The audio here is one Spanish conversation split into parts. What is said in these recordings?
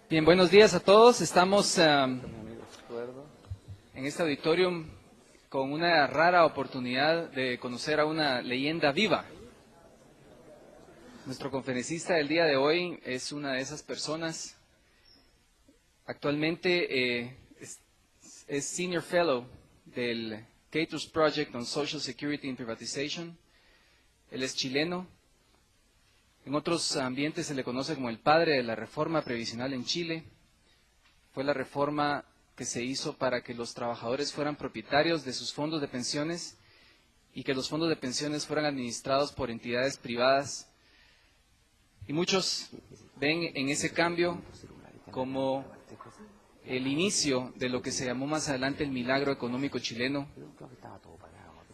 Bien, buenos días a todos. Estamos en este auditorium con una rara oportunidad de conocer a una leyenda viva. Nuestro conferencista del día de hoy es una de esas personas. Actualmente es Senior Fellow del Cater's Project on Social Security and Privatization. Él es chileno. En otros ambientes se le conoce como el padre de la reforma previsional en Chile. Fue la reforma que se hizo para que los trabajadores fueran propietarios de sus fondos de pensiones y que los fondos de pensiones fueran administrados por entidades privadas. Y muchos ven en ese cambio como el inicio de lo que se llamó más adelante el milagro económico chileno,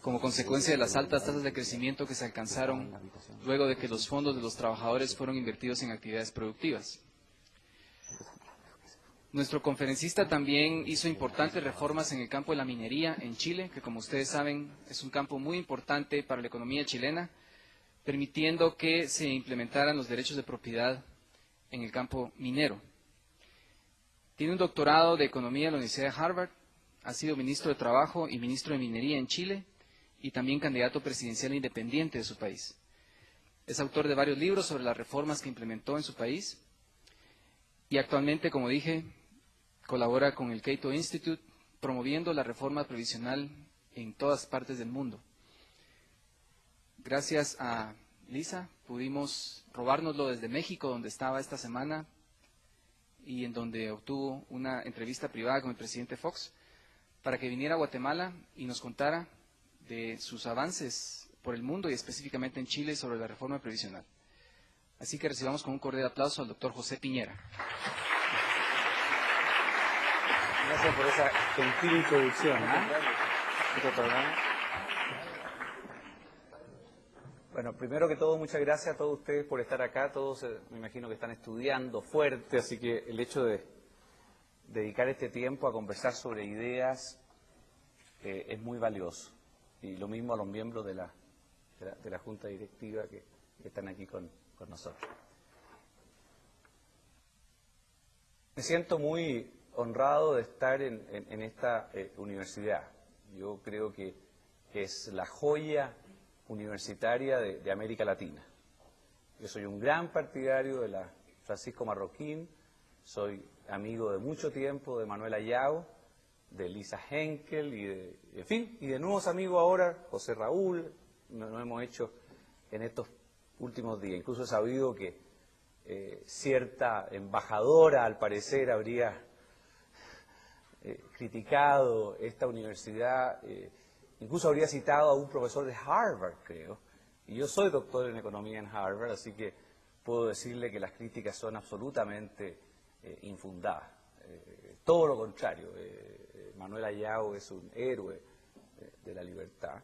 como consecuencia de las altas tasas de crecimiento que se alcanzaron luego de que los fondos de los trabajadores fueron invertidos en actividades productivas. Nuestro conferencista también hizo importantes reformas en el campo de la minería en Chile, que como ustedes saben es un campo muy importante para la economía chilena, permitiendo que se implementaran los derechos de propiedad en el campo minero. Tiene un doctorado de Economía en la Universidad de Harvard, ha sido ministro de Trabajo y ministro de Minería en Chile y también candidato presidencial independiente de su país. Es autor de varios libros sobre las reformas que implementó en su país y actualmente, como dije, colabora con el Cato Institute promoviendo la reforma previsional en todas partes del mundo. Gracias a Lisa pudimos robárnoslo desde México, donde estaba esta semana y en donde obtuvo una entrevista privada con el presidente Fox, para que viniera a Guatemala y nos contara de sus avances por el mundo y específicamente en Chile sobre la reforma previsional. Así que recibamos con un cordial aplauso al doctor José Piñera. Gracias por esa gentil introducción. Bueno, primero que todo, muchas gracias a todos ustedes por estar acá. Todos me imagino que están estudiando fuerte, así que el hecho de dedicar este tiempo a conversar sobre ideas es muy valioso. Y lo mismo a los miembros de la Junta Directiva que están aquí con nosotros. Me siento muy honrado de estar en esta universidad. Yo creo que es la joya universitaria de América Latina. Yo soy un gran partidario de la Francisco Marroquín, soy amigo de mucho tiempo de Manuel Ayao, de Lisa Henkel y de nuevos amigos ahora, José Raúl, nos hemos hecho en estos últimos días. Incluso he sabido que cierta embajadora, al parecer, habría criticado esta universidad, incluso habría citado a un profesor de Harvard, creo, y yo soy doctor en economía en Harvard, así que puedo decirle que las críticas son absolutamente infundadas. Todo lo contrario, Manuel Ayao es un héroe de la libertad.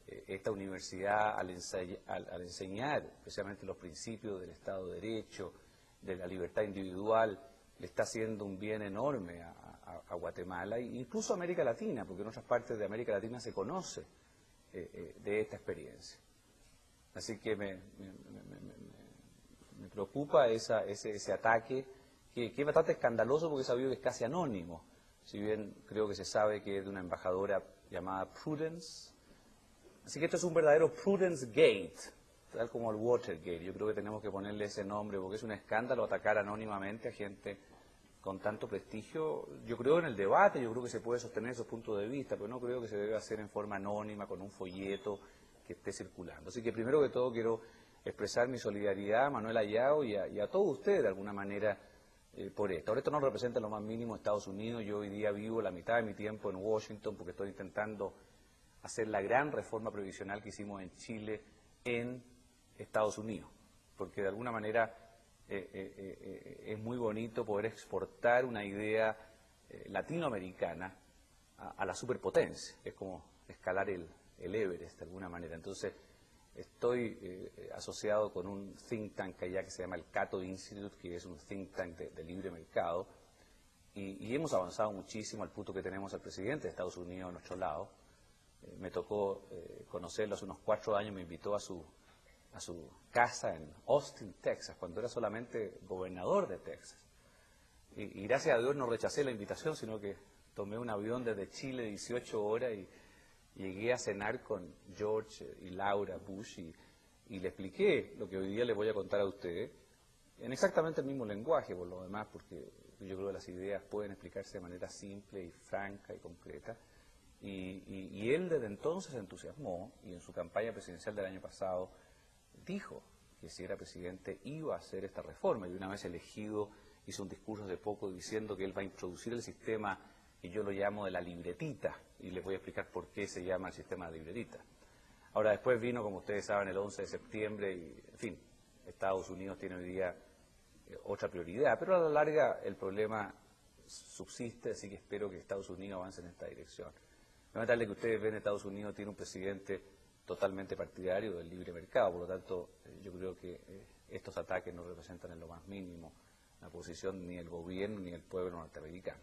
Esta universidad, al enseñar especialmente los principios del Estado de Derecho, de la libertad individual, le está haciendo un bien enorme a Guatemala e incluso a América Latina, porque en otras partes de América Latina se conoce de esta experiencia. Así que me preocupa ese ataque, que es bastante escandaloso porque he sabido que es casi anónimo, si bien creo que se sabe que es de una embajadora llamada Prudence. Así que esto es un verdadero Prudence Gate, tal como el Watergate. Yo creo que tenemos que ponerle ese nombre porque es un escándalo atacar anónimamente a gente con tanto prestigio. Yo creo en el debate, yo creo que se puede sostener esos puntos de vista, pero no creo que se debe hacer en forma anónima, con un folleto que esté circulando. Así que primero que todo quiero expresar mi solidaridad a Manuel Ayao y a todos ustedes de alguna manera por esto. Ahora esto no representa lo más mínimo Estados Unidos. Yo hoy día vivo la mitad de mi tiempo en Washington porque estoy intentando hacer la gran reforma previsional que hicimos en Chile en Estados Unidos, porque de alguna manera es muy bonito poder exportar una idea latinoamericana a la superpotencia. Es como escalar el Everest de alguna manera. Entonces estoy asociado con un think tank allá que se llama el Cato Institute, que es un think tank de libre mercado, y hemos avanzado muchísimo al punto que tenemos al presidente de Estados Unidos a nuestro lado. Me tocó conocerlo hace unos 4 años, me invitó a su casa en Austin, Texas, cuando era solamente gobernador de Texas. y gracias a Dios no rechacé la invitación, sino que tomé un avión desde Chile 18 horas y llegué a cenar con George y Laura Bush y le expliqué lo que hoy día les voy a contar a ustedes en exactamente el mismo lenguaje, por lo demás, porque yo creo que las ideas pueden explicarse de manera simple y franca y concreta. Y él desde entonces se entusiasmó y en su campaña presidencial del año pasado dijo que si era presidente iba a hacer esta reforma, y una vez elegido hizo un discurso hace poco diciendo que él va a introducir el sistema que yo lo llamo de la libretita, y les voy a explicar por qué se llama el sistema de libretita. Ahora después vino, como ustedes saben, el 11 de septiembre y, en fin, Estados Unidos tiene hoy día otra prioridad, pero a la larga el problema subsiste, así que espero que Estados Unidos avance en esta dirección. Lamentablemente que ustedes ven, Estados Unidos tiene un presidente totalmente partidario del libre mercado, por lo tanto yo creo que estos ataques no representan en lo más mínimo la posición ni del gobierno ni del pueblo norteamericano.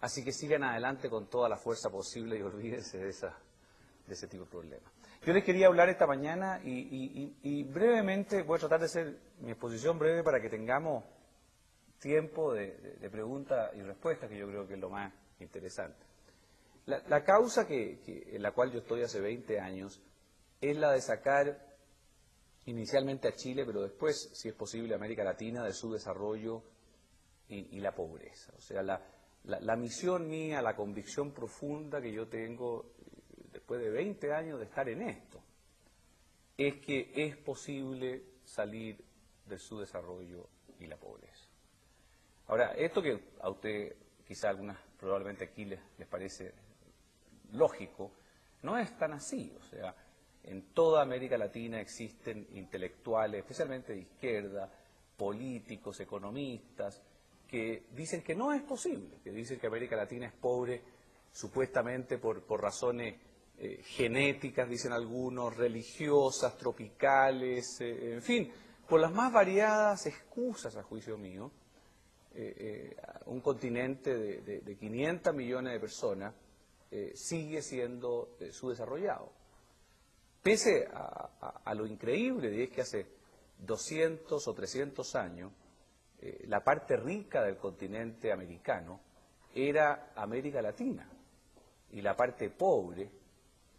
Así que sigan adelante con toda la fuerza posible y olvídense de ese tipo de problemas. Yo les quería hablar esta mañana y brevemente voy a tratar de hacer mi exposición breve para que tengamos tiempo de preguntas y respuestas, que yo creo que es lo más interesante. La causa en la cual yo estoy hace 20 años es la de sacar inicialmente a Chile, pero después, si es posible, a América Latina, de su desarrollo y la pobreza. O sea, la misión mía, la convicción profunda que yo tengo después de 20 años de estar en esto, es que es posible salir del subdesarrollo y la pobreza. Ahora, esto que a usted, quizá algunas, probablemente aquí les parece lógico, no es tan así. O sea, en toda América Latina existen intelectuales, especialmente de izquierda, políticos, economistas, que dicen que no es posible, que dicen que América Latina es pobre supuestamente por razones genéticas, dicen algunos, religiosas, tropicales, en fin, por las más variadas excusas, a juicio mío. Un continente de 500 millones de personas sigue siendo subdesarrollado. Pese a lo increíble de que hace 200 o 300 años, la parte rica del continente americano era América Latina y la parte pobre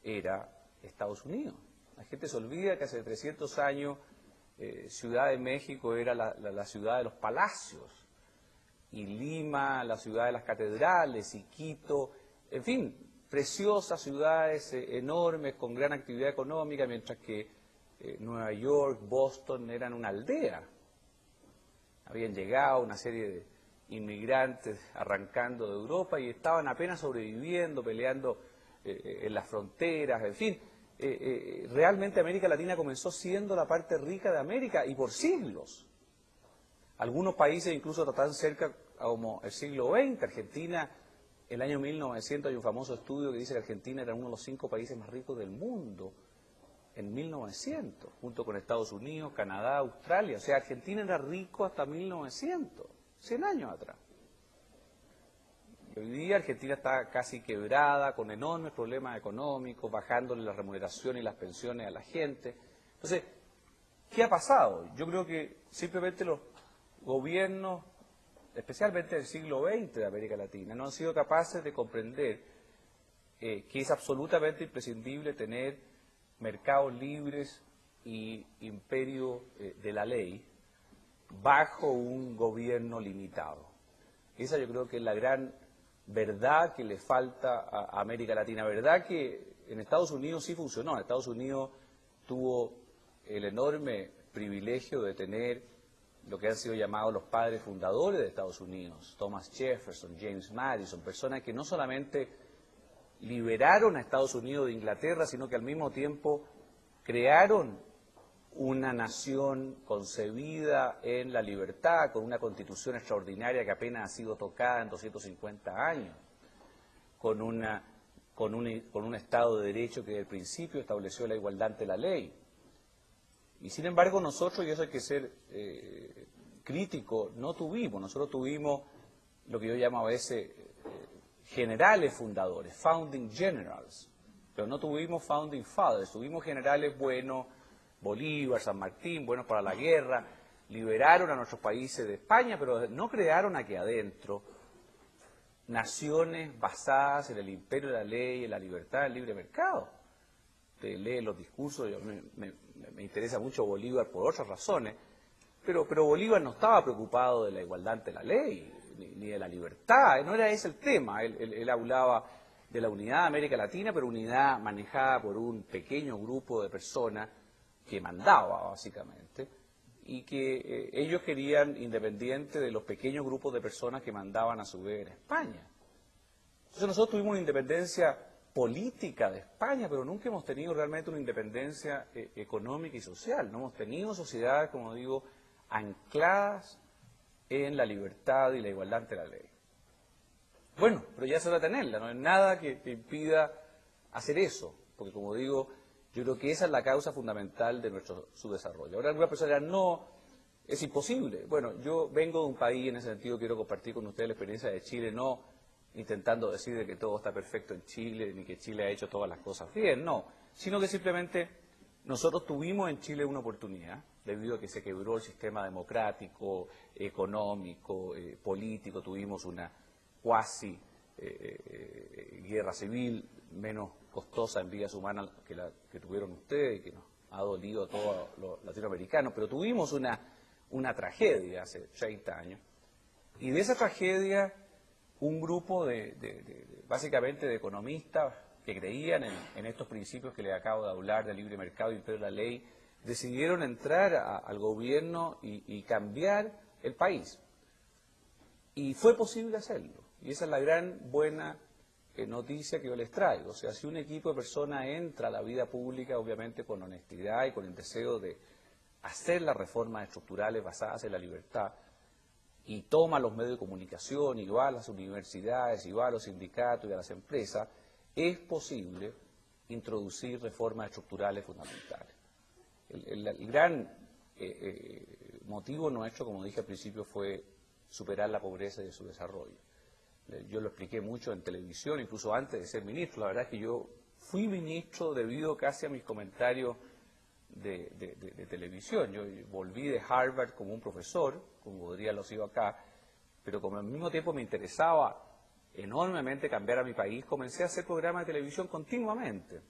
era Estados Unidos. La gente se olvida que hace 300 años Ciudad de México era la ciudad de los palacios, y Lima la ciudad de las catedrales, y Quito, en fin, preciosas ciudades enormes con gran actividad económica, mientras que Nueva York, Boston eran una aldea. Habían llegado una serie de inmigrantes arrancando de Europa y estaban apenas sobreviviendo, peleando en las fronteras, en fin. Realmente América Latina comenzó siendo la parte rica de América y por siglos. Algunos países incluso tan cerca como el siglo XX. Argentina, el año 1900 hay un famoso estudio que dice que Argentina era uno de los 5 países más ricos del mundo en 1900, junto con Estados Unidos, Canadá, Australia. O sea, Argentina era rico hasta 1900, 100 años atrás. Y hoy día Argentina está casi quebrada, con enormes problemas económicos, bajándole la remuneración y las pensiones a la gente. Entonces, ¿qué ha pasado? Yo creo que simplemente los gobiernos, especialmente del siglo XX de América Latina, no han sido capaces de comprender que es absolutamente imprescindible tener mercados libres y imperio de la ley bajo un gobierno limitado. Esa yo creo que es la gran verdad que le falta a América Latina. Verdad que en Estados Unidos sí funcionó. En Estados Unidos tuvo el enorme privilegio de tener lo que han sido llamados los padres fundadores de Estados Unidos, Thomas Jefferson, James Madison, personas que no solamente liberaron a Estados Unidos de Inglaterra, sino que al mismo tiempo crearon una nación concebida en la libertad, con una constitución extraordinaria que apenas ha sido tocada en 250 años, con un Estado de Derecho que desde el principio estableció la igualdad ante la ley. Y sin embargo nosotros, y eso hay que ser crítico, nosotros tuvimos lo que yo llamo a veces generales fundadores, founding generals, pero no tuvimos founding fathers, tuvimos generales buenos, Bolívar, San Martín, buenos para la guerra, liberaron a nuestros países de España, pero no crearon aquí adentro naciones basadas en el imperio de la ley, en la libertad, el libre mercado. Usted lee los discursos, me interesa mucho Bolívar por otras razones, pero Bolívar no estaba preocupado de la igualdad ante la ley, ni de la libertad, no era ese el tema. Él hablaba de la unidad de América Latina, pero unidad manejada por un pequeño grupo de personas que mandaba, básicamente, y que ellos querían independiente de los pequeños grupos de personas que mandaban a su vez en España. Entonces nosotros tuvimos una independencia política de España, pero nunca hemos tenido realmente una independencia económica y social. No hemos tenido sociedades, como digo, ancladas en la libertad y la igualdad ante la ley. Bueno, pero ya se va a tenerla, no hay nada que impida hacer eso, porque como digo, yo creo que esa es la causa fundamental de nuestro subdesarrollo. Ahora alguna persona dirá, no, es imposible. Bueno, yo vengo de un país, en ese sentido quiero compartir con ustedes la experiencia de Chile, no intentando decir de que todo está perfecto en Chile, ni que Chile ha hecho todas las cosas bien, no, sino que simplemente nosotros tuvimos en Chile una oportunidad, debido a que se quebró el sistema democrático, económico, político, tuvimos una cuasi guerra civil menos costosa en vidas humanas que la que tuvieron ustedes y que nos ha dolido a todos los latinoamericanos, pero tuvimos una tragedia hace 30 años, y de esa tragedia un grupo básicamente de economistas que creían en estos principios que les acabo de hablar, del libre mercado y imperio de la ley, decidieron entrar al gobierno y cambiar el país. Y fue posible hacerlo. Y esa es la gran buena noticia que yo les traigo. O sea, si un equipo de personas entra a la vida pública, obviamente con honestidad y con el deseo de hacer las reformas estructurales basadas en la libertad, y toma los medios de comunicación, y va a las universidades, y va a los sindicatos y a las empresas, es posible introducir reformas estructurales fundamentales. El gran motivo nuestro, como dije al principio, fue superar la pobreza y su desarrollo. Yo lo expliqué mucho en televisión, incluso antes de ser ministro. La verdad es que yo fui ministro debido casi a mis comentarios de televisión. Yo volví de Harvard como un profesor, como podría lo sido acá, pero como al mismo tiempo me interesaba enormemente cambiar a mi país, comencé a hacer programas de televisión continuamente,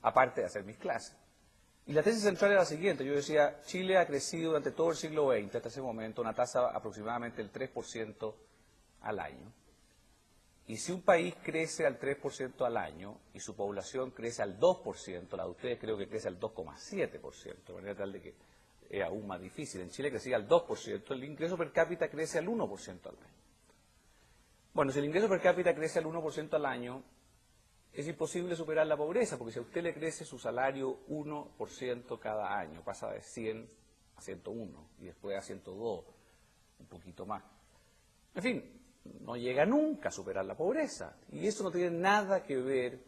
aparte de hacer mis clases. Y la tesis central era la siguiente, yo decía, Chile ha crecido durante todo el siglo XX, hasta ese momento, una tasa aproximadamente del 3% al año. Y si un país crece al 3% al año y su población crece al 2%, la de ustedes creo que crece al 2,7%, de manera tal de que es aún más difícil. En Chile crecía al 2%, el ingreso per cápita crece al 1% al año. Bueno, si el ingreso per cápita crece al 1% al año, es imposible superar la pobreza, porque si a usted le crece su salario 1% cada año, pasa de 100 a 101 y después a 102, un poquito más. En fin, no llega nunca a superar la pobreza. Y eso no tiene nada que ver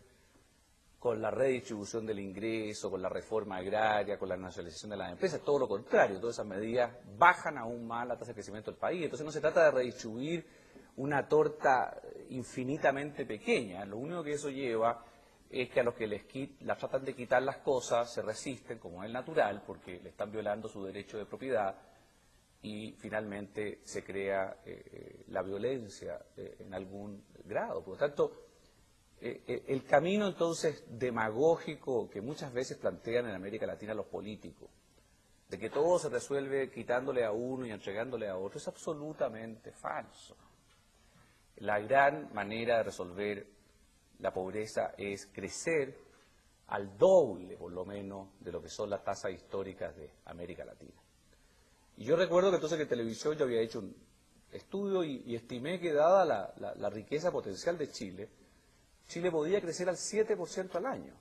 con la redistribución del ingreso, con la reforma agraria, con la nacionalización de las empresas, todo lo contrario, todas esas medidas bajan aún más la tasa de crecimiento del país. Entonces no se trata de redistribuir una torta infinitamente pequeña, lo único que eso lleva es que a los que las tratan de quitar las cosas se resisten, como es natural, porque le están violando su derecho de propiedad, y finalmente se crea la violencia en algún grado. Por lo tanto, el camino entonces demagógico que muchas veces plantean en América Latina los políticos, de que todo se resuelve quitándole a uno y entregándole a otro, es absolutamente falso. La gran manera de resolver la pobreza es crecer al doble, por lo menos, de lo que son las tasas históricas de América Latina. Y yo recuerdo que entonces que en televisión yo había hecho un estudio y estimé que dada la riqueza potencial de Chile, Chile podía crecer al 7% al año.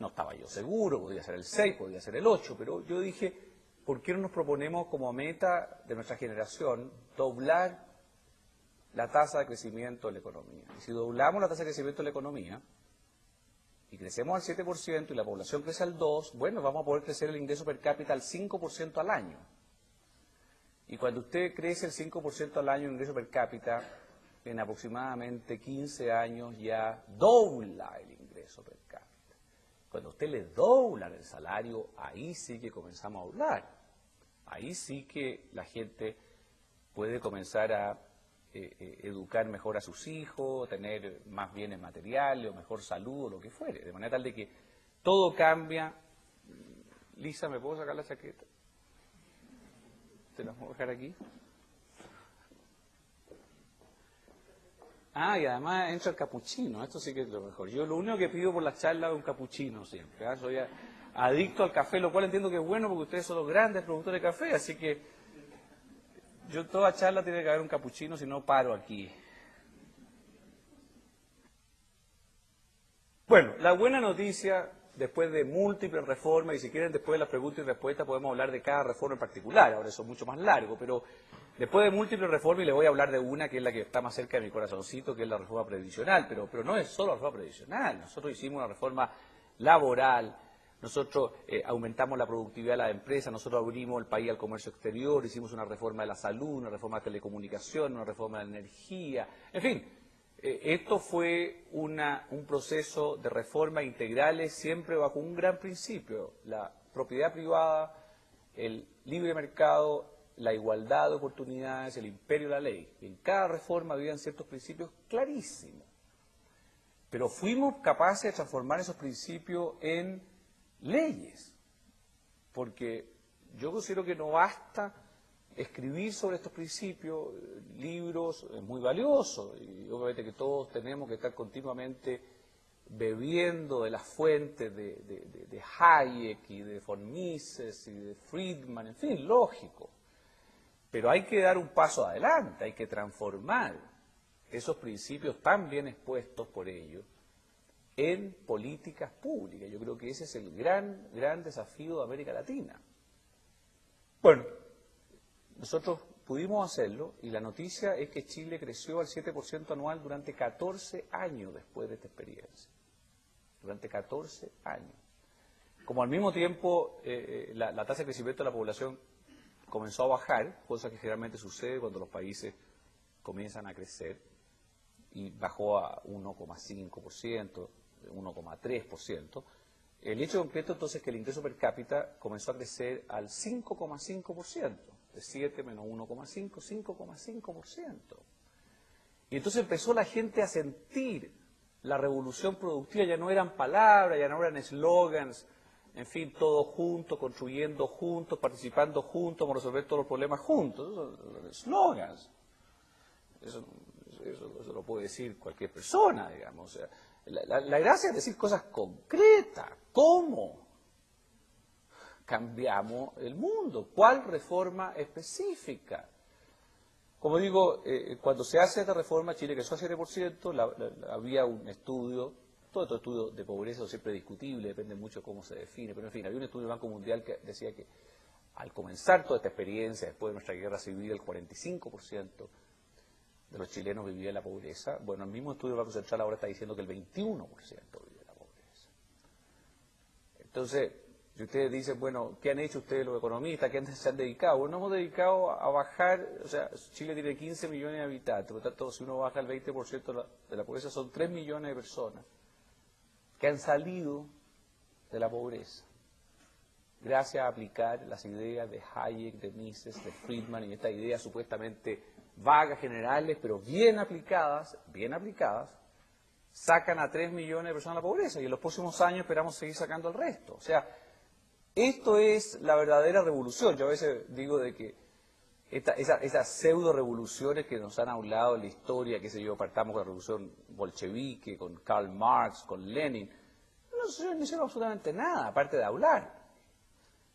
No estaba yo seguro, podía ser el 6, podía ser el 8, pero yo dije, ¿por qué no nos proponemos como meta de nuestra generación doblar la tasa de crecimiento de la economía? Y si doblamos la tasa de crecimiento de la economía y crecemos al 7% y la población crece al 2%, bueno, vamos a poder crecer el ingreso per cápita al 5% al año. Y cuando usted crece el 5% al año en ingreso per cápita, en aproximadamente 15 años ya dobla el ingreso per cápita. Cuando usted le dobla el salario, ahí sí que comenzamos a hablar. Ahí sí que la gente puede comenzar a educar mejor a sus hijos, tener más bienes materiales o mejor salud o lo que fuere, de manera tal de que todo cambia. Lisa, ¿me puedo sacar la chaqueta? ¿Te la puedo dejar aquí? Ah, y además entra el capuchino, esto sí que es lo mejor. Yo lo único que pido por la charla es un capuchino siempre. ¿Eh? Soy adicto al café, lo cual entiendo que es bueno porque ustedes son los grandes productores de café, así que yo toda charla tiene que haber un capuchino, si no paro aquí. Bueno, la buena noticia, después de múltiples reformas, y si quieren después de las preguntas y respuestas podemos hablar de cada reforma en particular, ahora eso es mucho más largo, pero después de múltiples reformas, y les voy a hablar de una que es la que está más cerca de mi corazoncito, que es la reforma previsional, pero no es solo la reforma previsional, nosotros hicimos una reforma laboral, nosotros aumentamos la productividad de las empresas, nosotros abrimos el país al comercio exterior, hicimos una reforma de la salud, una reforma de telecomunicación, una reforma de la energía, en fin. Esto fue un proceso de reformas integrales siempre bajo un gran principio, la propiedad privada, el libre mercado, la igualdad de oportunidades, el imperio de la ley. En cada reforma habían ciertos principios clarísimos, pero fuimos capaces de transformar esos principios en leyes, porque yo considero que no basta escribir sobre estos principios, libros, es muy valioso, y obviamente que todos tenemos que estar continuamente bebiendo de las fuentes de Hayek y de von Mises y de Friedman, en fin, lógico. Pero hay que dar un paso adelante, hay que transformar esos principios tan bien expuestos por ellos en políticas públicas. Yo creo que ese es el gran desafío de América Latina. Bueno, nosotros pudimos hacerlo y la noticia es que Chile creció al 7% anual durante 14 años después de esta experiencia. Durante 14 años. Como al mismo tiempo la tasa de crecimiento de la población comenzó a bajar, cosa que generalmente sucede cuando los países comienzan a crecer, y bajó a 1,5%, 1,3%, el hecho concreto entonces es que el ingreso per cápita comenzó a crecer al 5,5%. De 7 menos 1,5, 5,5%. Y entonces empezó la gente a sentir la revolución productiva, ya no eran palabras, ya no eran eslogans, en fin, todos juntos, construyendo juntos, participando juntos, vamos a resolver todos los problemas juntos. Esos son eslogans. Eso lo puede decir cualquier persona, digamos. O sea, la gracia es decir cosas concretas. ¿Cómo cambiamos el mundo? ¿Cuál reforma específica? Como digo, cuando se hace esta reforma, Chile creció a 7%, había un estudio, todo estos estudios de pobreza son siempre discutibles, depende mucho de cómo se define, pero en fin, había un estudio del Banco Mundial que decía que al comenzar toda esta experiencia, después de nuestra guerra civil, el 45% de los chilenos vivía en la pobreza. Bueno, el mismo estudio del Banco Central ahora está diciendo que el 21% vive en la pobreza. Entonces, si ustedes dicen, bueno, ¿qué han hecho ustedes los economistas? ¿Qué se han dedicado? Bueno, nos hemos dedicado a bajar, o sea, Chile tiene 15 millones de habitantes, por lo tanto, si uno baja el 20% de la pobreza, son 3 millones de personas que han salido de la pobreza gracias a aplicar las ideas de Hayek, de Mises, de Friedman, y estas ideas supuestamente vagas, generales, pero bien aplicadas, sacan a 3 millones de personas de la pobreza, y en los próximos años esperamos seguir sacando el resto. O sea, esto es la verdadera revolución. Yo a veces digo de que esas pseudo-revoluciones que nos han hablado en la historia, qué sé yo, partamos con la revolución bolchevique, con Karl Marx, con Lenin, no hicieron absolutamente nada, aparte de hablar.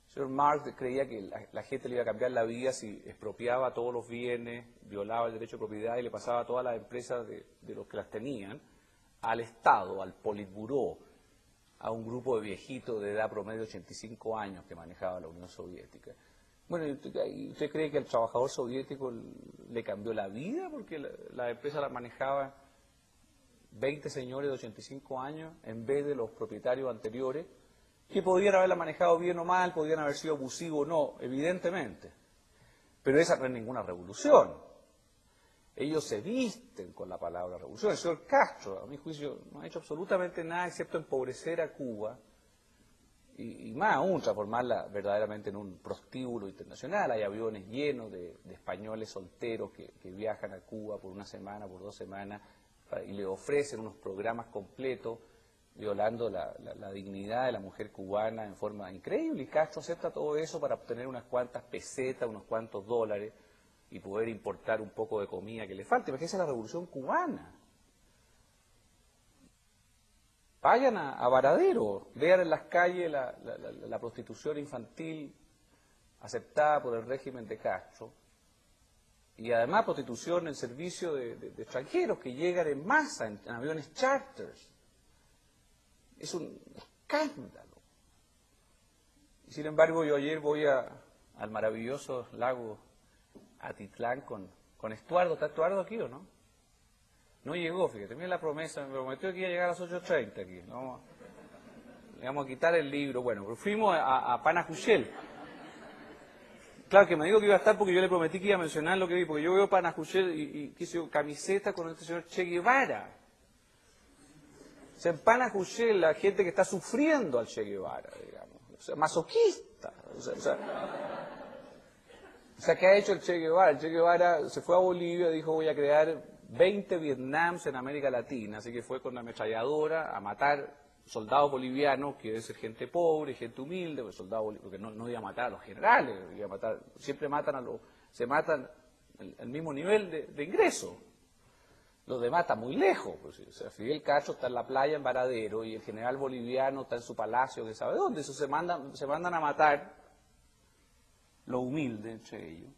El señor Marx creía que la gente le iba a cambiar la vida si expropiaba todos los bienes, violaba el derecho de propiedad y le pasaba a todas las empresas de los que las tenían al Estado, al Politburó, a un grupo de viejitos de edad promedio de 85 años que manejaba la Unión Soviética. Bueno, ¿y usted cree que al trabajador soviético le cambió la vida porque la empresa la manejaba 20 señores de 85 años en vez de los propietarios anteriores, que podían haberla manejado bien o mal, podían haber sido abusivos o no, evidentemente? Pero esa no es ninguna revolución. Ellos se visten con la palabra revolución. El señor Castro, a mi juicio, no ha hecho absolutamente nada excepto empobrecer a Cuba y más aún transformarla verdaderamente en un prostíbulo internacional. Hay aviones llenos de españoles solteros que viajan a Cuba por una semana, por 2 semanas, y le ofrecen unos programas completos violando la dignidad de la mujer cubana en forma increíble. Y Castro acepta todo eso para obtener unas cuantas pesetas, unos cuantos dólares y poder importar un poco de comida que le falta. Imagínense la revolución cubana. Vayan a Varadero, vean en las calles la prostitución infantil aceptada por el régimen de Castro, y además prostitución en servicio de extranjeros que llegan en masa en aviones charters. Es un escándalo. Y sin embargo, yo ayer voy al maravilloso lago Atitlán con Estuardo. ¿Está Estuardo aquí o no? No llegó, fíjate, mira la promesa, me prometió que iba a llegar a las 8:30 aquí. Le vamos a quitar el libro. Bueno, pero fuimos a Panajachel. Claro que me dijo que iba a estar porque yo le prometí que iba a mencionar lo que vi, porque yo veo Panajachel y quise camiseta con este señor Che Guevara. O sea, en Panajachel la gente que está sufriendo al Che Guevara, digamos, o sea, masoquista. O sea, ¿qué ha hecho el Che Guevara? El Che Guevara se fue a Bolivia y dijo, voy a crear 20 Vietnams en América Latina, así que fue con la ametralladora a matar soldados bolivianos, que debe ser gente pobre, gente humilde, porque no iba a matar a los generales, iba a matar, siempre se matan al mismo nivel de ingreso. Los demás están muy lejos. Pues, o sea, Fidel Castro está en la playa en Varadero y el general boliviano está en su palacio, que sabe dónde. Eso se mandan a matar lo humilde entre ellos.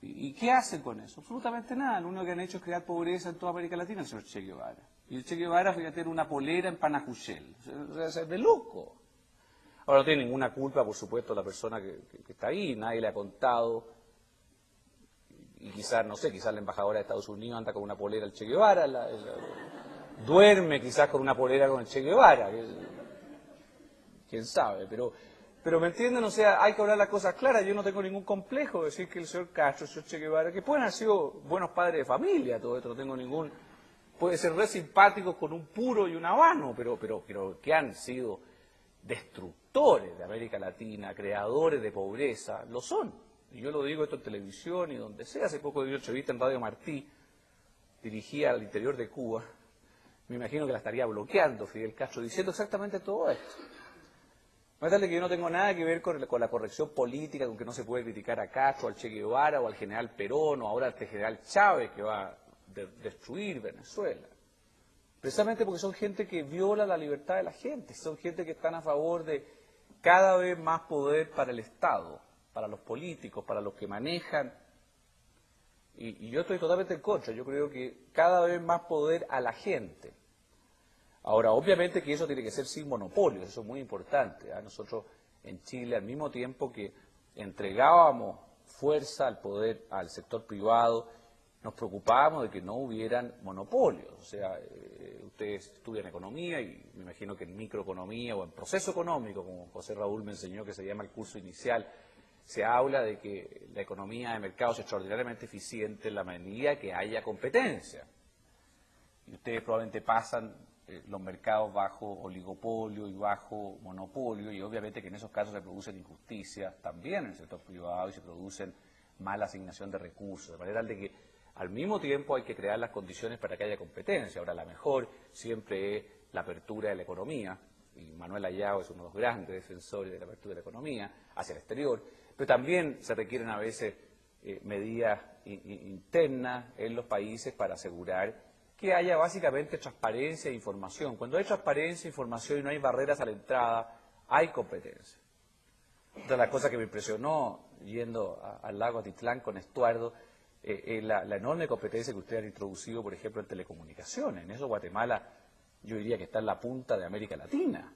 ¿Y qué hacen con eso? Absolutamente nada. Lo único que han hecho es crear pobreza en toda América Latina, el señor Che Guevara. Y el Che Guevara, fíjate, era una polera en Panajachel. O sea, es de loco. Ahora, no tiene ninguna culpa, por supuesto, la persona que está ahí. Nadie le ha contado. Y quizás, no sé, quizás la embajadora de Estados Unidos anda con una polera al Che Guevara. Duerme quizás con una polera con el Che Guevara. ¿Quién sabe? Pero ¿me entienden? O sea, hay que hablar las cosas claras. Yo no tengo ningún complejo de decir que el señor Castro, el señor Che Guevara, que pueden haber sido buenos padres de familia, todo esto, no tengo ningún... Puede ser re simpáticos con un puro y un habano, pero que han sido destructores de América Latina, creadores de pobreza, lo son. Y yo lo digo esto en televisión y donde sea. Hace poco di una entrevista en Radio Martí, dirigida al interior de Cuba. Me imagino que la estaría bloqueando Fidel Castro, diciendo exactamente todo esto. Comentarle que yo no tengo nada que ver con la corrección política, con que no se puede criticar a Castro, al Che Guevara o al general Perón o ahora al general Chávez que va a destruir Venezuela. Precisamente porque son gente que viola la libertad de la gente, son gente que están a favor de cada vez más poder para el Estado, para los políticos, para los que manejan. Y yo estoy totalmente en contra, yo creo que cada vez más poder a la gente. Ahora, obviamente que eso tiene que ser sin monopolios, eso es muy importante. Nosotros en Chile, al mismo tiempo que entregábamos fuerza al poder, al sector privado, nos preocupábamos de que no hubieran monopolios. O sea, ustedes estudian economía y me imagino que en microeconomía o en proceso económico, como José Raúl me enseñó que se llama el curso inicial, se habla de que la economía de mercado es extraordinariamente eficiente en la medida que haya competencia. Y ustedes probablemente pasan los mercados bajo oligopolio y bajo monopolio, y obviamente que en esos casos se producen injusticias también en el sector privado y se producen mala asignación de recursos, de manera de que al mismo tiempo hay que crear las condiciones para que haya competencia. Ahora, la mejor siempre es la apertura de la economía, y Manuel Ayao es uno de los grandes defensores de la apertura de la economía hacia el exterior, pero también se requieren a veces medidas internas en los países para asegurar que haya básicamente transparencia e información. Cuando hay transparencia e información y no hay barreras a la entrada, hay competencia. Otra de las cosas que me impresionó yendo al lago Atitlán con Estuardo es la enorme competencia que ustedes han introducido, por ejemplo, en telecomunicaciones. En eso Guatemala yo diría que está en la punta de América Latina.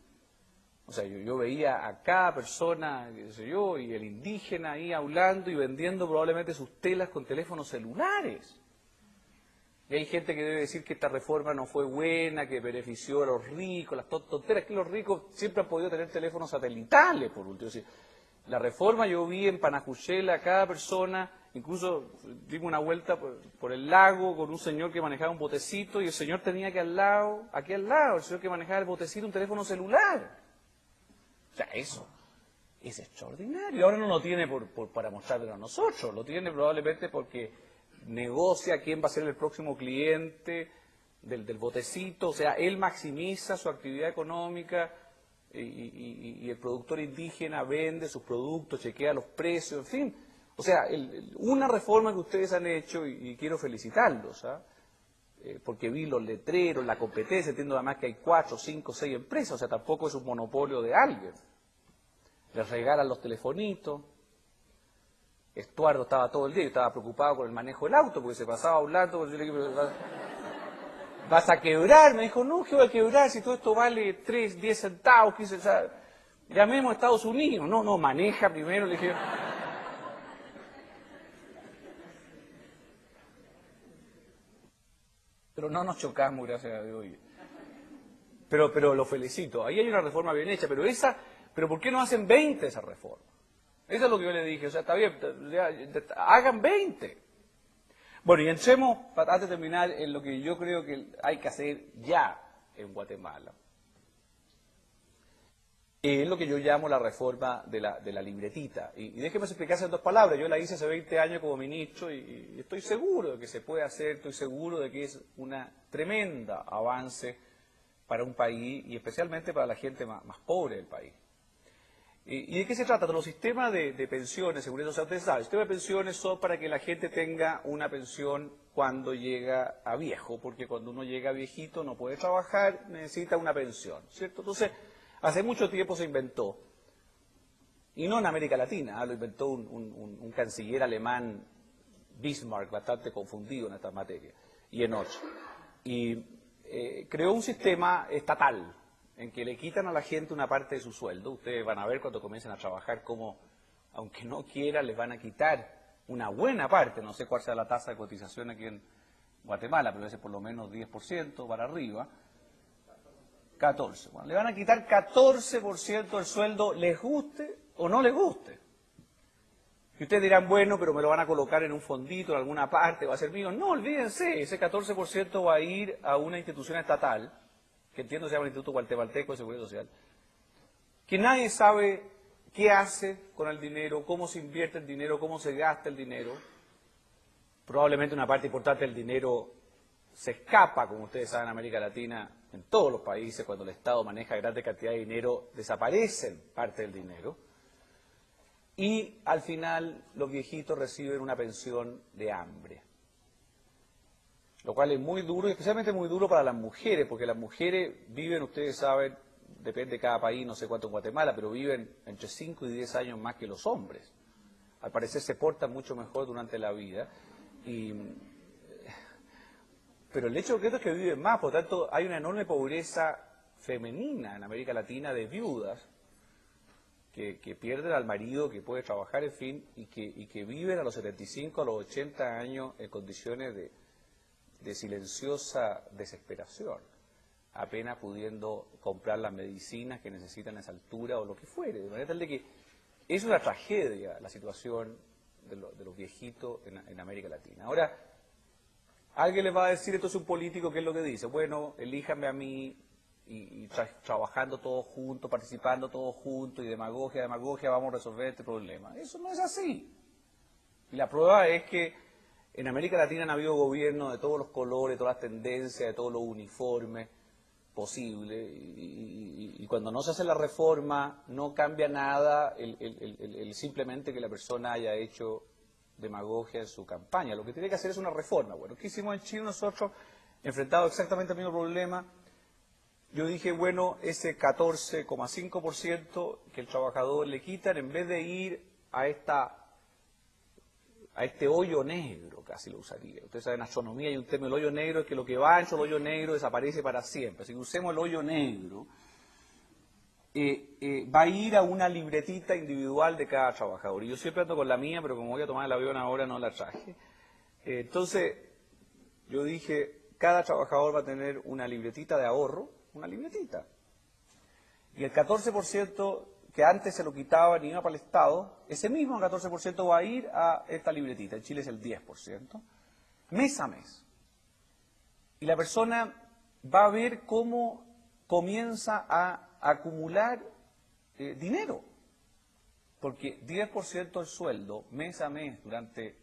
O sea, yo veía a cada persona, qué sé yo, y el indígena ahí hablando y vendiendo probablemente sus telas con teléfonos celulares. Y hay gente que debe decir que esta reforma no fue buena, que benefició a los ricos, las tonteras, que los ricos siempre han podido tener teléfonos satelitales, por último. Es decir, la reforma yo vi en Panajachel a cada persona, incluso dimos una vuelta por el lago con un señor que manejaba un botecito y el señor tenía aquí al lado, el señor que manejaba el botecito, un teléfono celular. sea, eso es extraordinario. Ahora no lo tiene para mostrarlo a nosotros, lo tiene probablemente porque negocia quién va a ser el próximo cliente del botecito. O sea, él maximiza su actividad económica y el productor indígena vende sus productos, chequea los precios, en fin. O sea, una reforma que ustedes han hecho, y quiero felicitarlos, ¿ah? Porque vi los letreros, la competencia, entiendo además que hay 4, 5, 6 empresas, o sea, tampoco es un monopolio de alguien. Les regalan los telefonitos. Estuardo estaba todo el día, yo estaba preocupado con el manejo del auto, porque se pasaba hablando, yo le dije, ¿vas a quebrar? Me dijo, no, ¿qué voy a quebrar si todo esto vale 3, 10 centavos? 15, o sea, llamemos a Estados Unidos. No, maneja primero, le dije. Pero no nos chocamos, gracias a Dios. Pero lo felicito. Ahí hay una reforma bien hecha, pero ¿por qué no hacen 20 esas reformas? Eso es lo que yo le dije. O sea, está bien, hagan 20. Bueno, y entremos, antes de terminar, en lo que yo creo que hay que hacer ya en Guatemala. Es lo que yo llamo la reforma de la libretita. Y déjeme explicarse en 2 palabras. Yo la hice hace 20 años como ministro y estoy seguro de que se puede hacer, estoy seguro de que es una tremenda avance para un país y especialmente para la gente más pobre del país. ¿Y de qué se trata? De los sistemas de pensiones, seguridad social. Ustedes saben, los sistemas de pensiones son para que la gente tenga una pensión cuando llega a viejo, porque cuando uno llega viejito no puede trabajar, necesita una pensión, ¿cierto? Entonces, hace mucho tiempo se inventó, y no en América Latina, lo inventó un canciller alemán, Bismarck, bastante confundido en esta materia, y en otros. Y creó un sistema estatal, en que le quitan a la gente una parte de su sueldo. Ustedes van a ver cuando comiencen a trabajar cómo, aunque no quieran, les van a quitar una buena parte. No sé cuál sea la tasa de cotización aquí en Guatemala, pero debe ser por lo menos 10% para arriba. 14. Bueno, le van a quitar 14% del sueldo, les guste o no les guste. Y ustedes dirán, bueno, pero me lo van a colocar en un fondito, en alguna parte, va a ser mío. No, olvídense, ese 14% va a ir a una institución estatal, que entiendo se llama el Instituto Guatemalteco de Seguridad Social, que nadie sabe qué hace con el dinero, cómo se invierte el dinero, cómo se gasta el dinero. Probablemente una parte importante del dinero se escapa, como ustedes saben, en América Latina, en todos los países, cuando el Estado maneja grandes cantidades de dinero, desaparecen parte del dinero. Y al final los viejitos reciben una pensión de hambre. Lo cual es muy duro, y especialmente muy duro para las mujeres, porque las mujeres viven, ustedes saben, depende de cada país, no sé cuánto en Guatemala, pero viven entre 5 y 10 años más que los hombres. Al parecer se portan mucho mejor durante la vida. Pero el hecho concreto es que viven más, por lo tanto hay una enorme pobreza femenina en América Latina de viudas que pierden al marido, que puede trabajar, en fin, y que viven a los 75, a los 80 años en condiciones de silenciosa desesperación, apenas pudiendo comprar las medicinas que necesitan a esa altura o lo que fuere, de manera tal de que es una tragedia la situación de los viejitos en América Latina. Ahora, alguien les va a decir, esto es un político, ¿qué es lo que dice? Bueno, elíjanme a mí y trabajando todos juntos, participando todos juntos y demagogia, vamos a resolver este problema. Eso no es así. Y la prueba es que en América Latina han habido gobiernos de todos los colores, de todas las tendencias, de todos los uniformes posibles, y cuando no se hace la reforma no cambia nada el simplemente que la persona haya hecho demagogia en su campaña. Lo que tiene que hacer es una reforma. Bueno, ¿qué hicimos en Chile nosotros? Enfrentados exactamente al mismo problema, yo dije, bueno, ese 14,5% que el trabajador le quitan, en vez de ir a este hoyo negro, casi lo usaría. Ustedes saben, en astronomía hay un tema, el hoyo negro, es que lo que va dentro del hoyo negro desaparece para siempre. Así que usemos el hoyo negro, va a ir a una libretita individual de cada trabajador. Y yo siempre ando con la mía, pero como voy a tomar el avión ahora no la traje. Entonces, yo dije, cada trabajador va a tener una libretita de ahorro, una libretita. Y el 14% que antes se lo quitaban y iba para el Estado, ese mismo 14% va a ir a esta libretita. En Chile es el 10%, mes a mes. Y la persona va a ver cómo comienza a acumular dinero. Porque 10% del sueldo, mes a mes, durante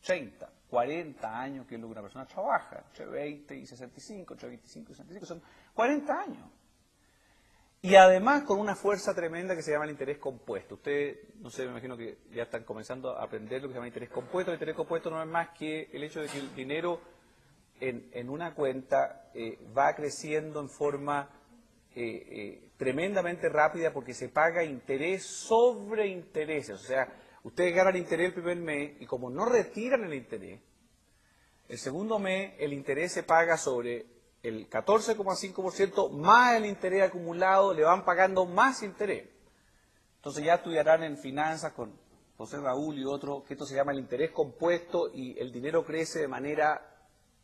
30, 40 años, que es lo que una persona trabaja, entre 20 y 65, entre 25 y 65, son 40 años. Y además con una fuerza tremenda que se llama el interés compuesto. Ustedes, no sé, me imagino que ya están comenzando a aprender lo que se llama interés compuesto. El interés compuesto no es más que el hecho de que el dinero en una cuenta va creciendo en forma tremendamente rápida porque se paga interés sobre intereses. O sea, ustedes ganan interés el primer mes y como no retiran el interés, el segundo mes el interés se paga sobre el 14,5% más el interés acumulado, le van pagando más interés. Entonces ya estudiarán en finanzas con José Raúl y otros que esto se llama el interés compuesto y el dinero crece de manera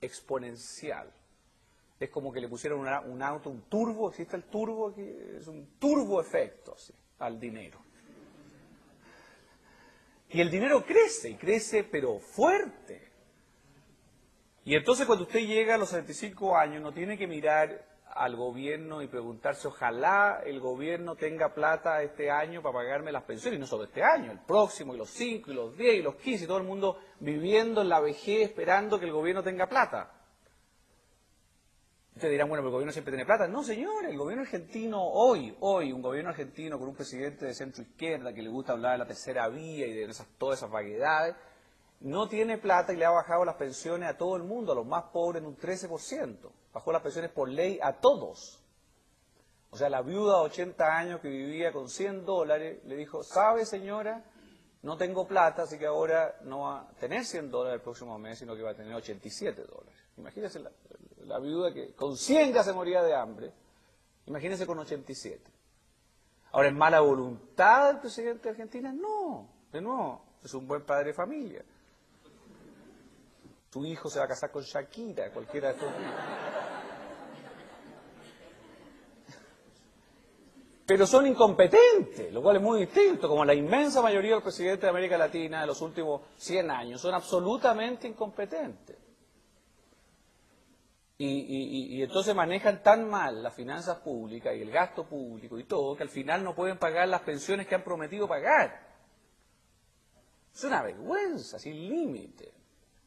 exponencial. Es como que le pusieron un auto, un turbo, ¿existe el turbo aquí? Es un turbo efecto ¿sí? al dinero. Y el dinero crece, y crece pero fuerte. Y entonces cuando usted llega a los 75 años no tiene que mirar al gobierno y preguntarse, ojalá el gobierno tenga plata este año para pagarme las pensiones, y no solo este año, el próximo, y los 5, y los 10, y los 15, y todo el mundo viviendo en la vejez esperando que el gobierno tenga plata. Ustedes dirán, bueno, pero el gobierno siempre tiene plata. No, señor, el gobierno argentino hoy, un gobierno argentino con un presidente de centro izquierda que le gusta hablar de la tercera vía y de todas esas vaguedades, no tiene plata y le ha bajado las pensiones a todo el mundo, a los más pobres en un 13%. Bajó las pensiones por ley a todos. O sea, la viuda de 80 años que vivía con $100 le dijo, ¿sabe, señora? No tengo plata, así que ahora no va a tener $100 el próximo mes, sino que va a tener $87. Imagínense la viuda que con 100 ya se moría de hambre. Imagínense con 87. Ahora, ¿es mala voluntad del presidente de Argentina? No, de nuevo, es un buen padre de familia. Tu hijo se va a casar con Shakira, cualquiera de estos días. Pero son incompetentes, lo cual es muy distinto, como la inmensa mayoría de los presidentes de América Latina de los últimos 100 años, son absolutamente incompetentes. Y entonces manejan tan mal las finanzas públicas y el gasto público y todo, que al final no pueden pagar las pensiones que han prometido pagar. Es una vergüenza, sin límite.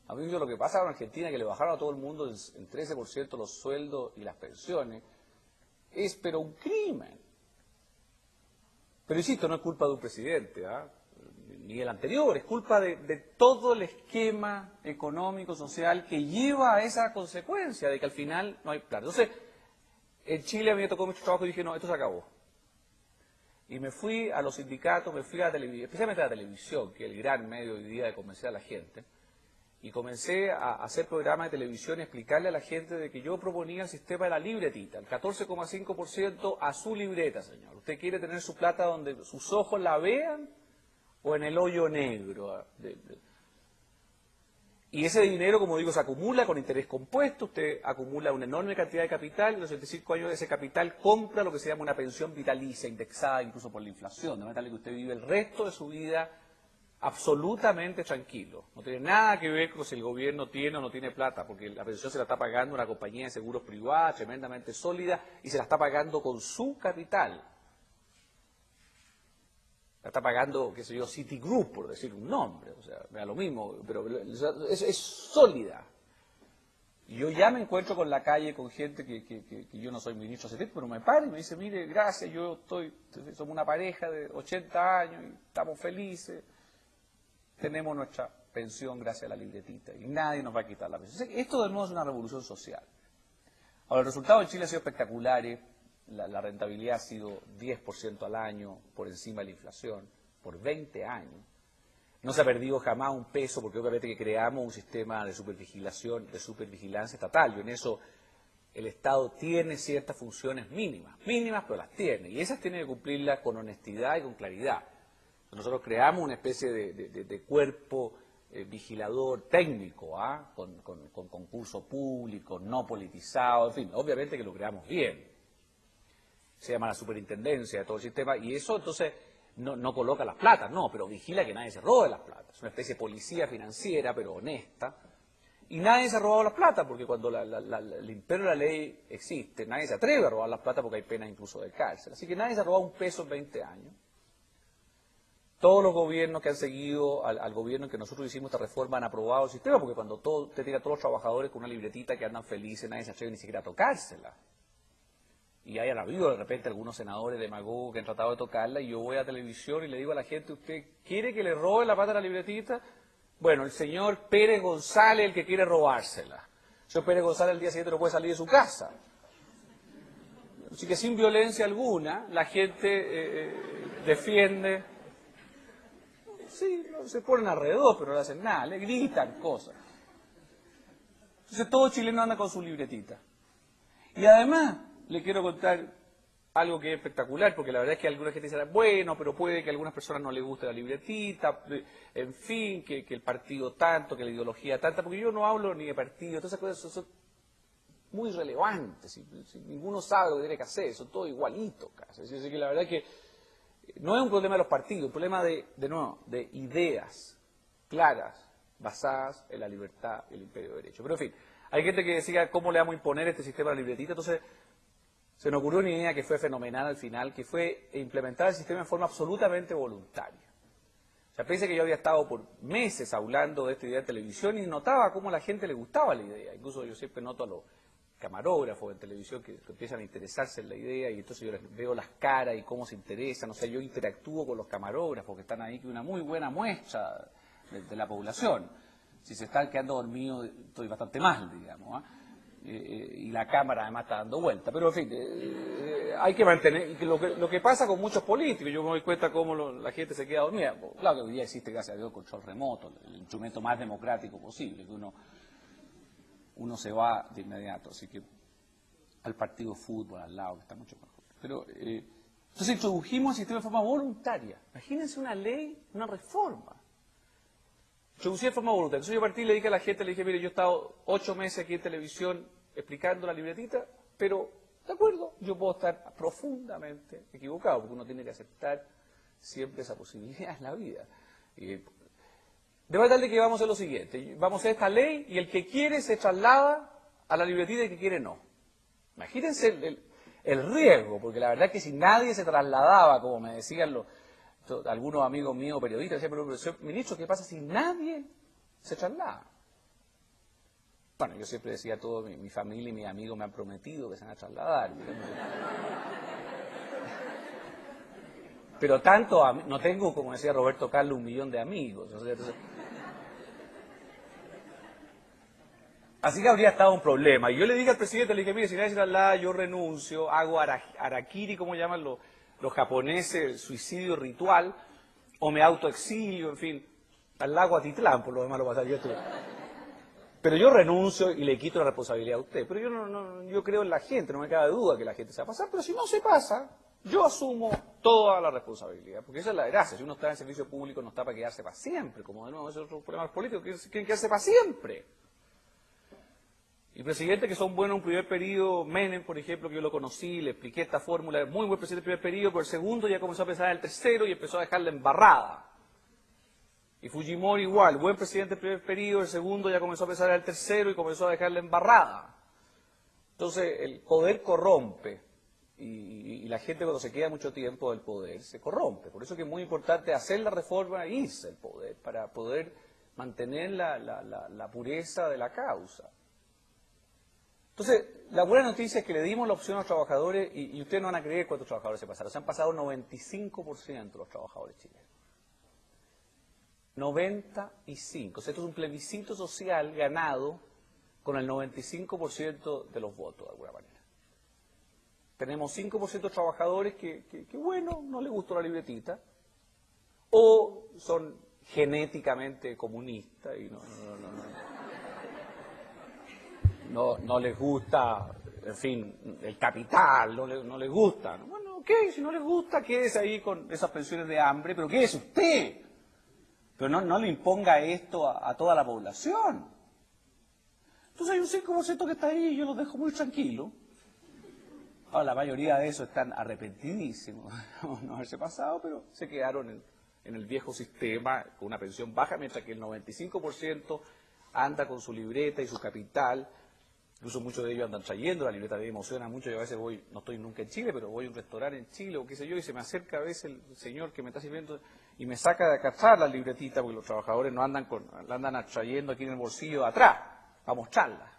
A mí lo que pasa en Argentina, que le bajaron a todo el mundo en 13% los sueldos y las pensiones, es pero un crimen. Pero insisto, no es culpa de un presidente, ni el anterior, es culpa de todo el esquema económico, social que lleva a esa consecuencia de que al final no hay plata. Entonces, en Chile a mí me tocó mucho trabajo y dije, no, esto se acabó. Y me fui a los sindicatos, me fui a la televisión, especialmente a la televisión, que es el gran medio hoy día de convencer a la gente, y comencé a hacer programas de televisión y explicarle a la gente de que yo proponía el sistema de la libretita, el 14,5% a su libreta, señor. ¿Usted quiere tener su plata donde sus ojos la vean o en el hoyo negro? Y ese dinero, como digo, se acumula con interés compuesto, usted acumula una enorme cantidad de capital y a los 75 años ese capital compra lo que se llama una pensión vitalicia, indexada incluso por la inflación, de manera tal que usted vive el resto de su vida absolutamente tranquilo. No tiene nada que ver con si el gobierno tiene o no tiene plata, porque la pensión se la está pagando una compañía de seguros privada tremendamente sólida y se la está pagando con su capital. La está pagando, qué sé yo, Citigroup, por decir un nombre, o sea, me da lo mismo, pero es sólida. Y yo ya me encuentro con la calle con gente que yo no soy ministro hace tiempo, pero me para y me dice, mire, gracias, somos una pareja de 80 años y estamos felices. Tenemos nuestra pensión gracias a la libretita y nadie nos va a quitar la pensión. Esto de nuevo es una revolución social. Ahora, el resultado en Chile ha sido espectacular. La rentabilidad ha sido 10% al año por encima de la inflación, por 20 años. No se ha perdido jamás un peso porque obviamente que creamos un sistema de supervigilancia estatal y en eso el Estado tiene ciertas funciones mínimas, pero las tiene y esas tiene que cumplirlas con honestidad y con claridad. Nosotros creamos una especie de cuerpo vigilador técnico, con concurso público, no politizado, en fin, obviamente que lo creamos bien. Se llama la superintendencia de todo el sistema y eso entonces no coloca las platas, no, pero vigila que nadie se robe las platas. Es una especie de policía financiera, pero honesta. Y nadie se ha robado las plata, porque cuando el imperio de la ley existe, nadie se atreve a robar las plata porque hay pena incluso de cárcel. Así que nadie se ha robado un peso en 20 años. Todos los gobiernos que han seguido al gobierno en que nosotros hicimos esta reforma han aprobado el sistema, porque cuando te tira a todos los trabajadores con una libretita que andan felices, nadie se atreve ni siquiera a tocársela. Y hayan habido de repente algunos senadores demagogos que han tratado de tocarla, y yo voy a televisión y le digo a la gente, ¿usted quiere que le robe la plata a la libretita? Bueno, el señor Pérez González el que quiere robársela. El señor Pérez González el día siguiente no puede salir de su casa. Así que sin violencia alguna, la gente defiende. Sí, se ponen alrededor, pero no hacen nada, le gritan cosas. Entonces todo chileno anda con su libretita. Y además, le quiero contar algo que es espectacular, porque la verdad es que alguna gente dice, bueno, pero puede que a algunas personas no les guste la libretita, en fin, que el partido tanto, que la ideología tanta, porque yo no hablo ni de partido, todas esas cosas son muy relevantes, si ninguno sabe lo que tiene que hacer, son todos igualitos casi. Así que la verdad es que no es un problema de los partidos, es un problema de ideas claras, basadas en la libertad y el imperio de derecho. Pero en fin, hay gente que decía cómo le vamos a imponer este sistema de la libretita, entonces se nos ocurrió una idea que fue fenomenal al final, que fue implementar el sistema de forma absolutamente voluntaria. O sea, pensé que yo había estado por meses hablando de esta idea de televisión y notaba cómo a la gente le gustaba la idea. Incluso yo siempre noto a los camarógrafos en televisión que empiezan a interesarse en la idea, y entonces yo les veo las caras y cómo se interesan. O sea, yo interactúo con los camarógrafos que están ahí, que es una muy buena muestra de la población. Si se están quedando dormidos, estoy bastante mal, digamos, ¿eh? Y la cámara además está dando vuelta. Pero en fin, hay que mantener, lo que pasa con muchos políticos, yo me doy cuenta cómo la gente se queda dormida. Claro que hoy día existe, gracias a Dios, el control remoto, el instrumento más democrático posible, que uno se va de inmediato, así que al partido de fútbol al lado, que está mucho mejor. Pero entonces introdujimos el sistema de forma voluntaria. Imagínense una ley, una reforma. Introducí de forma voluntaria. Entonces yo partí y le dije a la gente, le dije, mire, yo he estado 8 meses aquí en televisión explicando la libretita, pero, de acuerdo, yo puedo estar profundamente equivocado, porque uno tiene que aceptar siempre esa posibilidad en la vida. De manera tal que vamos a hacer lo siguiente, vamos a hacer esta ley y el que quiere se traslada a la libretita y el que quiere no. Imagínense el riesgo, porque la verdad es que si nadie se trasladaba, como me decían algunos amigos míos periodistas, decían, pero señor ministro, ¿qué pasa si nadie se traslada? Bueno, yo siempre decía, todo mi familia y mis amigos me han prometido que se van a trasladar. Pero tanto, no tengo, como decía Roberto Carlos, 1 millón de amigos. Así que habría estado un problema. Y yo le dije al presidente, le dije, mire, si nadie se traslada, yo renuncio, hago harakiri, como llaman los japoneses, el suicidio ritual, o me autoexilio, en fin, al lago Atitlán, por lo demás lo pasaría yo. Pero yo renuncio y le quito la responsabilidad a usted. Pero yo creo en la gente, no me cabe duda que la gente se va a pasar, pero si no se pasa, yo asumo toda la responsabilidad, porque esa es la gracia. Si uno está en servicio público no está para quedarse para siempre, como de nuevo esos otros problemas políticos que quieren quedarse para siempre. Y presidentes que son buenos en un primer periodo, Menem, por ejemplo, que yo lo conocí, le expliqué esta fórmula, muy buen presidente en el primer periodo, pero el segundo ya comenzó a pensar en el tercero y empezó a dejarla embarrada. Y Fujimori igual, buen presidente en el primer periodo, el segundo ya comenzó a pensar en el tercero y comenzó a dejarla embarrada. Entonces el poder corrompe, y la gente cuando se queda mucho tiempo del poder se corrompe. Por eso es que es muy importante hacer la reforma e irse del poder, para poder mantener la pureza de la causa. Entonces, la buena noticia es que le dimos la opción a los trabajadores, y ustedes no van a creer cuántos trabajadores se pasaron. Se han pasado 95% de los trabajadores chilenos. 95. O sea, esto es un plebiscito social ganado con el 95% de los votos, de alguna manera. Tenemos 5% de trabajadores que, bueno, no les gustó la libretita, o son genéticamente comunistas y no les gusta, en fin, el capital, no les gusta. Bueno, ok, si no les gusta, quédese ahí con esas pensiones de hambre, pero quédese usted. Pero no le imponga esto a toda la población. Entonces hay un 5% que está ahí y yo los dejo muy tranquilos. Ahora, la mayoría de esos están arrepentidísimos de no haberse pasado, pero se quedaron en el viejo sistema con una pensión baja, mientras que el 95% anda con su libreta y su capital. Incluso muchos de ellos andan trayendo la libreta, me emociona mucho. Yo a veces voy, no estoy nunca en Chile, pero voy a un restaurante en Chile o qué sé yo, y se me acerca a veces el señor que me está sirviendo y me saca de acá la libretita, porque los trabajadores no andan la andan trayendo aquí en el bolsillo de atrás, para mostrarla.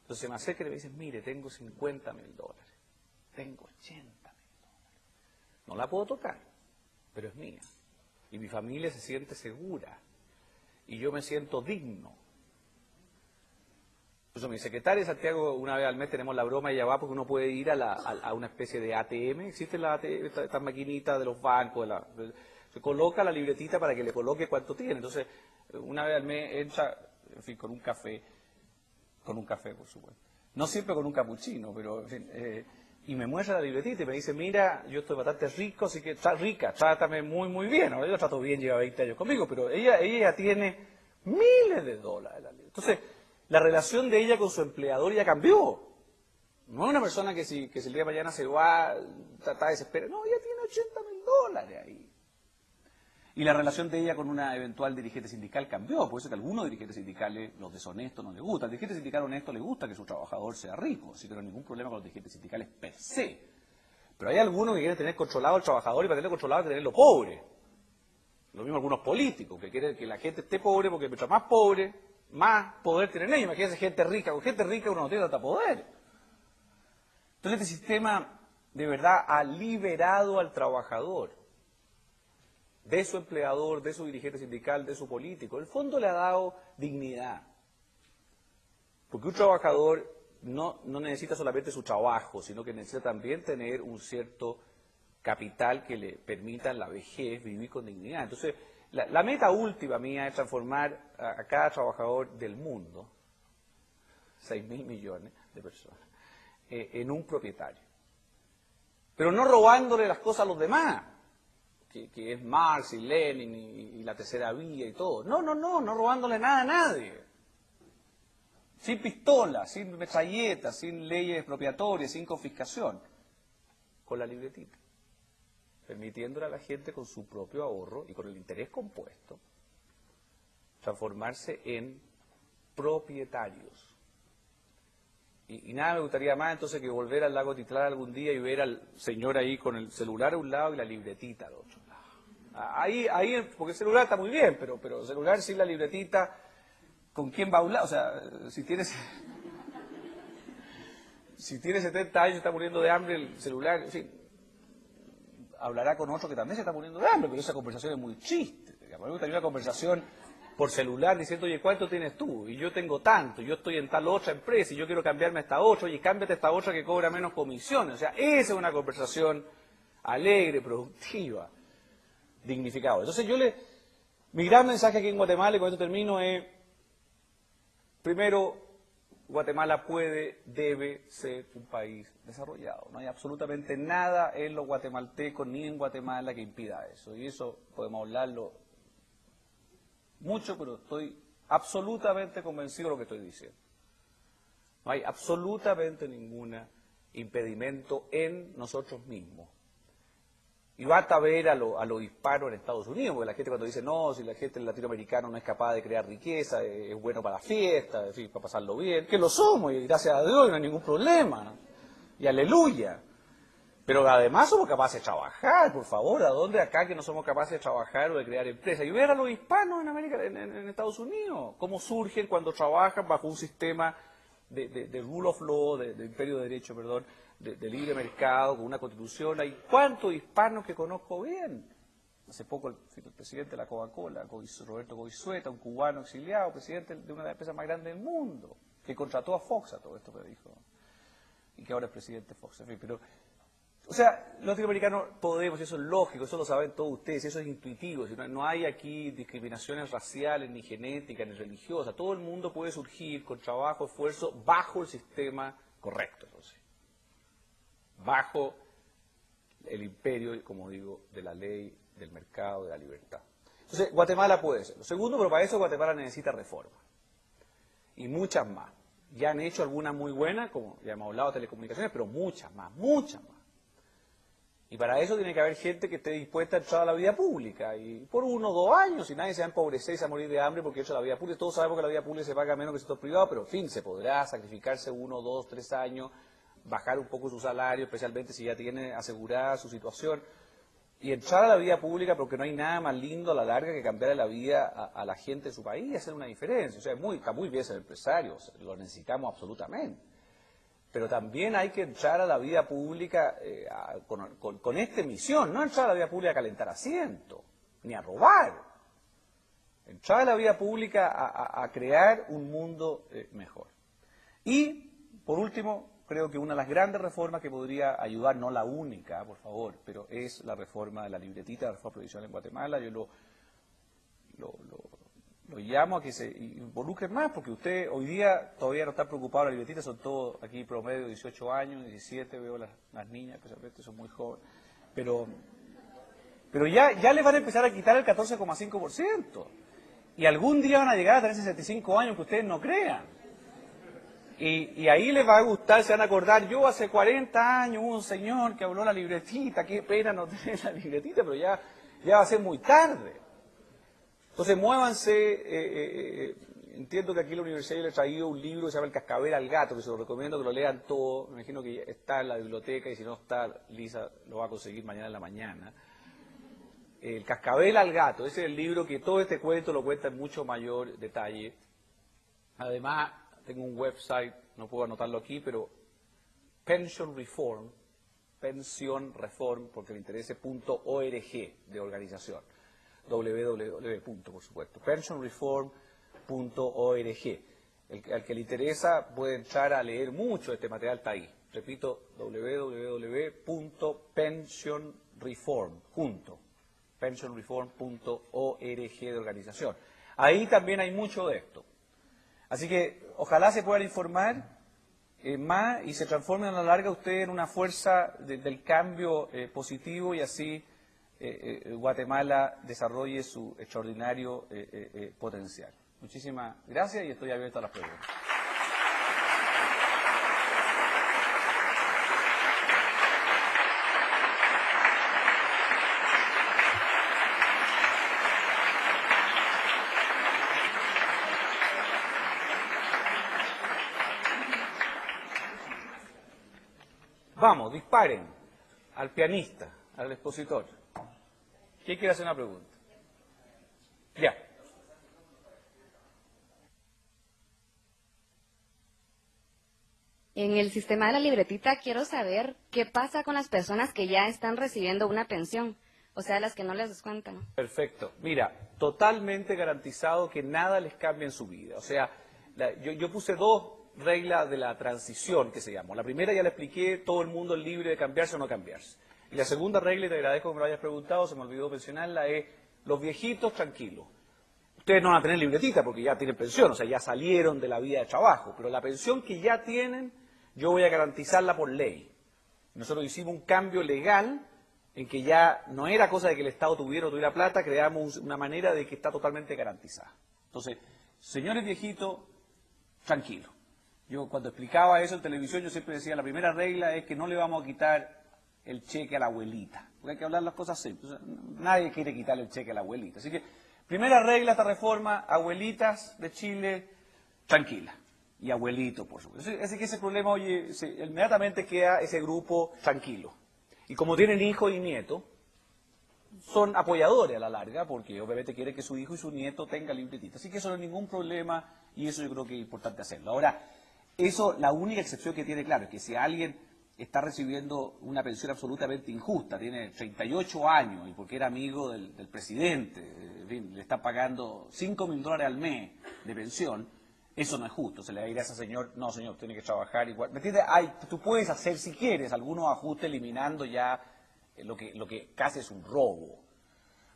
Entonces se me acerca y me dice, mire, tengo $50.000, tengo $80.000. No la puedo tocar, pero es mía. Y mi familia se siente segura. Y yo me siento digno. Incluso mi secretaria Santiago, una vez al mes tenemos la broma y ella va porque uno puede ir a una especie de ATM. Existe la ATM, esta maquinita de los bancos. Se coloca la libretita para que le coloque cuánto tiene. Entonces, una vez al mes entra, en fin, con un café por supuesto. No siempre con un capuchino, pero en fin, y me muestra la libretita y me dice, mira, yo estoy bastante rico, así que está rica, trátame muy, muy bien. Ahora yo trato bien, lleva 20 años conmigo, pero ella tiene miles de dólares. Entonces, la relación de ella con su empleador ya cambió. No es una persona que si el día de mañana se va, está desesperada. No, ella tiene $80.000 ahí. Y la relación de ella con una eventual dirigente sindical cambió. Por eso que a algunos dirigentes sindicales, los deshonestos, no les gusta. Al dirigente sindical honesto le gusta que su trabajador sea rico. Así que no hay ningún problema con los dirigentes sindicales per se. Pero hay algunos que quieren tener controlado al trabajador y para tenerlo controlado hay que tenerlo pobre. Lo mismo algunos políticos, que quieren que la gente esté pobre porque mientras más pobre, más poder tienen ellos. Imagínense gente rica. Con gente rica uno no tiene tanta poder. Entonces este sistema de verdad ha liberado al trabajador de su empleador, de su dirigente sindical, de su político. El fondo le ha dado dignidad. Porque un trabajador no necesita solamente su trabajo, sino que necesita también tener un cierto capital que le permita en la vejez vivir con dignidad. Entonces, la meta última mía es transformar a cada trabajador del mundo, 6.000 millones de personas, en un propietario. Pero no robándole las cosas a los demás, que es Marx y Lenin y la tercera vía y todo. No robándole nada a nadie. Sin pistola, sin metralletas, sin leyes expropiatorias, sin confiscación. Con la libretita. Permitiéndole a la gente con su propio ahorro y con el interés compuesto transformarse en propietarios. Y nada me gustaría más entonces que volver al lago Titlán algún día y ver al señor ahí con el celular a un lado y la libretita al otro lado. Ahí, porque el celular está muy bien, pero el celular sin la libretita, ¿con quién va a un lado? O sea, si tienes 70 años y está muriendo de hambre, el celular, en fin, hablará con otro que también se está muriendo de hambre, pero esa conversación es muy chiste. Me gustaría una conversación por celular diciendo, oye, ¿cuánto tienes tú? Y yo tengo tanto, yo estoy en tal otra empresa y yo quiero cambiarme a esta otra, oye, cámbiate a esta otra que cobra menos comisiones. O sea, esa es una conversación alegre, productiva, dignificada. Entonces mi gran mensaje aquí en Guatemala, y con esto termino, es, primero, Guatemala debe ser un país desarrollado. No hay absolutamente nada en los guatemaltecos ni en Guatemala que impida eso. Y eso podemos hablarlo mucho, pero estoy absolutamente convencido de lo que estoy diciendo. No hay absolutamente ningún impedimento en nosotros mismos. Y basta ver a los hispanos en Estados Unidos, porque la gente cuando dice, no, si la gente latinoamericana no es capaz de crear riqueza, es bueno para la fiesta, en fin, para pasarlo bien, que lo somos, y gracias a Dios no hay ningún problema, y aleluya. Pero además somos capaces de trabajar, por favor, ¿a dónde acá que no somos capaces de trabajar o de crear empresas? Y ver a los hispanos en América, en Estados Unidos, cómo surgen cuando trabajan bajo un sistema de rule of law, de imperio de derecho, perdón, de libre mercado, con una constitución. Hay cuántos hispanos que conozco bien. Hace poco el presidente de la Coca-Cola, Roberto Goizueta, un cubano exiliado, presidente de una de las empresas más grandes del mundo, que contrató a Fox, a todo esto que dijo, y que ahora es presidente de Fox. En fin, pero, o sea, los latinoamericanos podemos, y eso es lógico, eso lo saben todos ustedes, eso es intuitivo, no hay aquí discriminaciones raciales, ni genéticas, ni religiosas, todo el mundo puede surgir con trabajo, esfuerzo, bajo el sistema correcto, entonces, bajo el imperio, como digo, de la ley, del mercado, de la libertad. Entonces, Guatemala puede ser. Lo segundo, pero para eso Guatemala necesita reforma. Y muchas más. Ya han hecho algunas muy buenas, como ya hemos hablado de telecomunicaciones, pero muchas más, muchas más. Y para eso tiene que haber gente que esté dispuesta a entrar a la vida pública. Y por 1 o 2 años, si nadie se va a empobrecer y se va a morir de hambre porque entra a la vida pública. Todos sabemos que la vida pública se paga menos que el sector privado, pero en fin, se podrá sacrificarse 1, 2, 3 años, bajar un poco su salario, especialmente si ya tiene asegurada su situación. Y entrar a la vida pública, porque no hay nada más lindo a la larga que cambiar la vida a la gente de su país y hacer una diferencia. O sea, está muy bien ser empresario, lo necesitamos absolutamente. Pero también hay que entrar a la vida pública con esta misión, no entrar a la vida pública a calentar asientos, ni a robar. Entrar a la vida pública a crear un mundo mejor. Y, por último, creo que una de las grandes reformas que podría ayudar, no la única, por favor, pero es la reforma de la libretita, la reforma provisional en Guatemala. Yo lo llamo a que se involucren más, porque usted hoy día todavía no está preocupado, las libretitas son todos aquí promedio 18 años, 17, veo las niñas, especialmente son muy jóvenes, pero ya les van a empezar a quitar el 14,5%, y algún día van a llegar a tener 65 años que ustedes no crean, y ahí les va a gustar, se van a acordar, yo hace 40 años hubo un señor que habló la libretita, qué pena no tener la libretita, pero ya va a ser muy tarde. Entonces, muévanse. Entiendo que aquí en la universidad yo le he traído un libro que se llama El cascabel al gato, que se lo recomiendo que lo lean todo. Me imagino que está en la biblioteca y si no está, Lisa lo va a conseguir mañana en la mañana. El cascabel al gato, ese es el libro que todo este cuento lo cuenta en mucho mayor detalle. Además, tengo un website, no puedo anotarlo aquí, pero Pension Reform, porque me interesa, .org de organización. Por supuesto, pensionreform.org. Al que le interesa puede entrar a leer mucho de este material, está ahí. Repito, pensionreform.org de organización. Ahí también hay mucho de esto. Así que ojalá se puedan informar más y se transformen a la larga ustedes en una fuerza del cambio positivo y así Guatemala desarrolle su extraordinario potencial. Muchísimas gracias y estoy abierto a las preguntas. Vamos, disparen al pianista, al expositor. ¿Quién quiere hacer una pregunta? Ya. En el sistema de la libretita quiero saber qué pasa con las personas que ya están recibiendo una pensión, o sea, las que no les descuentan. Perfecto. Mira, totalmente garantizado que nada les cambie en su vida. O sea, yo puse 2 reglas de la transición que se llamó. La primera ya la expliqué, todo el mundo es libre de cambiarse o no cambiarse. Y la segunda regla, y te agradezco que me lo hayas preguntado, se me olvidó mencionarla, es los viejitos tranquilos. Ustedes no van a tener libretita porque ya tienen pensión, o sea, ya salieron de la vida de trabajo, pero la pensión que ya tienen, yo voy a garantizarla por ley. Nosotros hicimos un cambio legal en que ya no era cosa de que el Estado tuviera o tuviera plata, creamos una manera de que está totalmente garantizada. Entonces, señores viejitos, tranquilos. Yo cuando explicaba eso en televisión, yo siempre decía, la primera regla es que no le vamos a quitar el cheque a la abuelita, porque hay que hablar las cosas simples. O sea, nadie quiere quitarle el cheque a la abuelita. Así que, primera regla de esta reforma, abuelitas de Chile, tranquila. Y abuelito, por supuesto. Así que ese problema, oye, inmediatamente queda ese grupo tranquilo. Y como tienen hijos y nietos, son apoyadores a la larga, porque obviamente quieren que su hijo y su nieto tengan libretita. Así que eso no es ningún problema y eso yo creo que es importante hacerlo. Ahora, eso, la única excepción que tiene, claro, es que si alguien está recibiendo una pensión absolutamente injusta, tiene 38 años y porque era amigo del presidente, en fin, le está pagando $5.000 al mes de pensión, eso no es justo. Se le va a ir a ese señor, no señor, tiene que trabajar igual. ¿Me entiendes? Tú puedes hacer, si quieres, algunos ajustes eliminando ya lo que casi es un robo.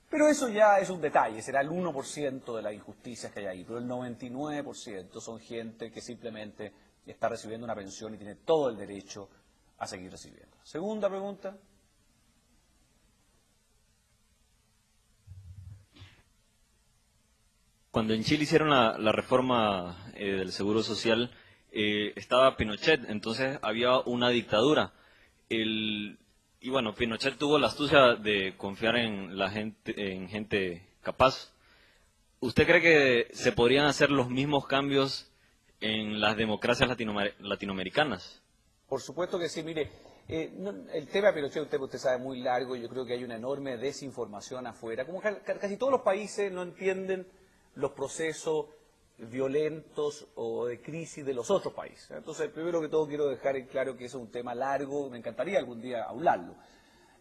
Pero eso ya es un detalle, será el 1% de las injusticias que hay ahí, pero el 99% son gente que simplemente está recibiendo una pensión y tiene todo el derecho a seguir recibiendo. Segunda pregunta. Cuando en Chile hicieron la reforma del Seguro Social, estaba Pinochet, entonces había una dictadura. Y bueno, Pinochet tuvo la astucia de confiar en la gente, en gente capaz. ¿Usted cree que se podrían hacer los mismos cambios en las democracias latinoamericanas? Por supuesto que sí, mire, el tema de Pinochet, usted sabe, muy largo, y yo creo que hay una enorme desinformación afuera. Como casi todos los países no entienden los procesos violentos o de crisis de los otros países. Entonces, primero que todo quiero dejar en claro que eso es un tema largo, me encantaría algún día hablarlo.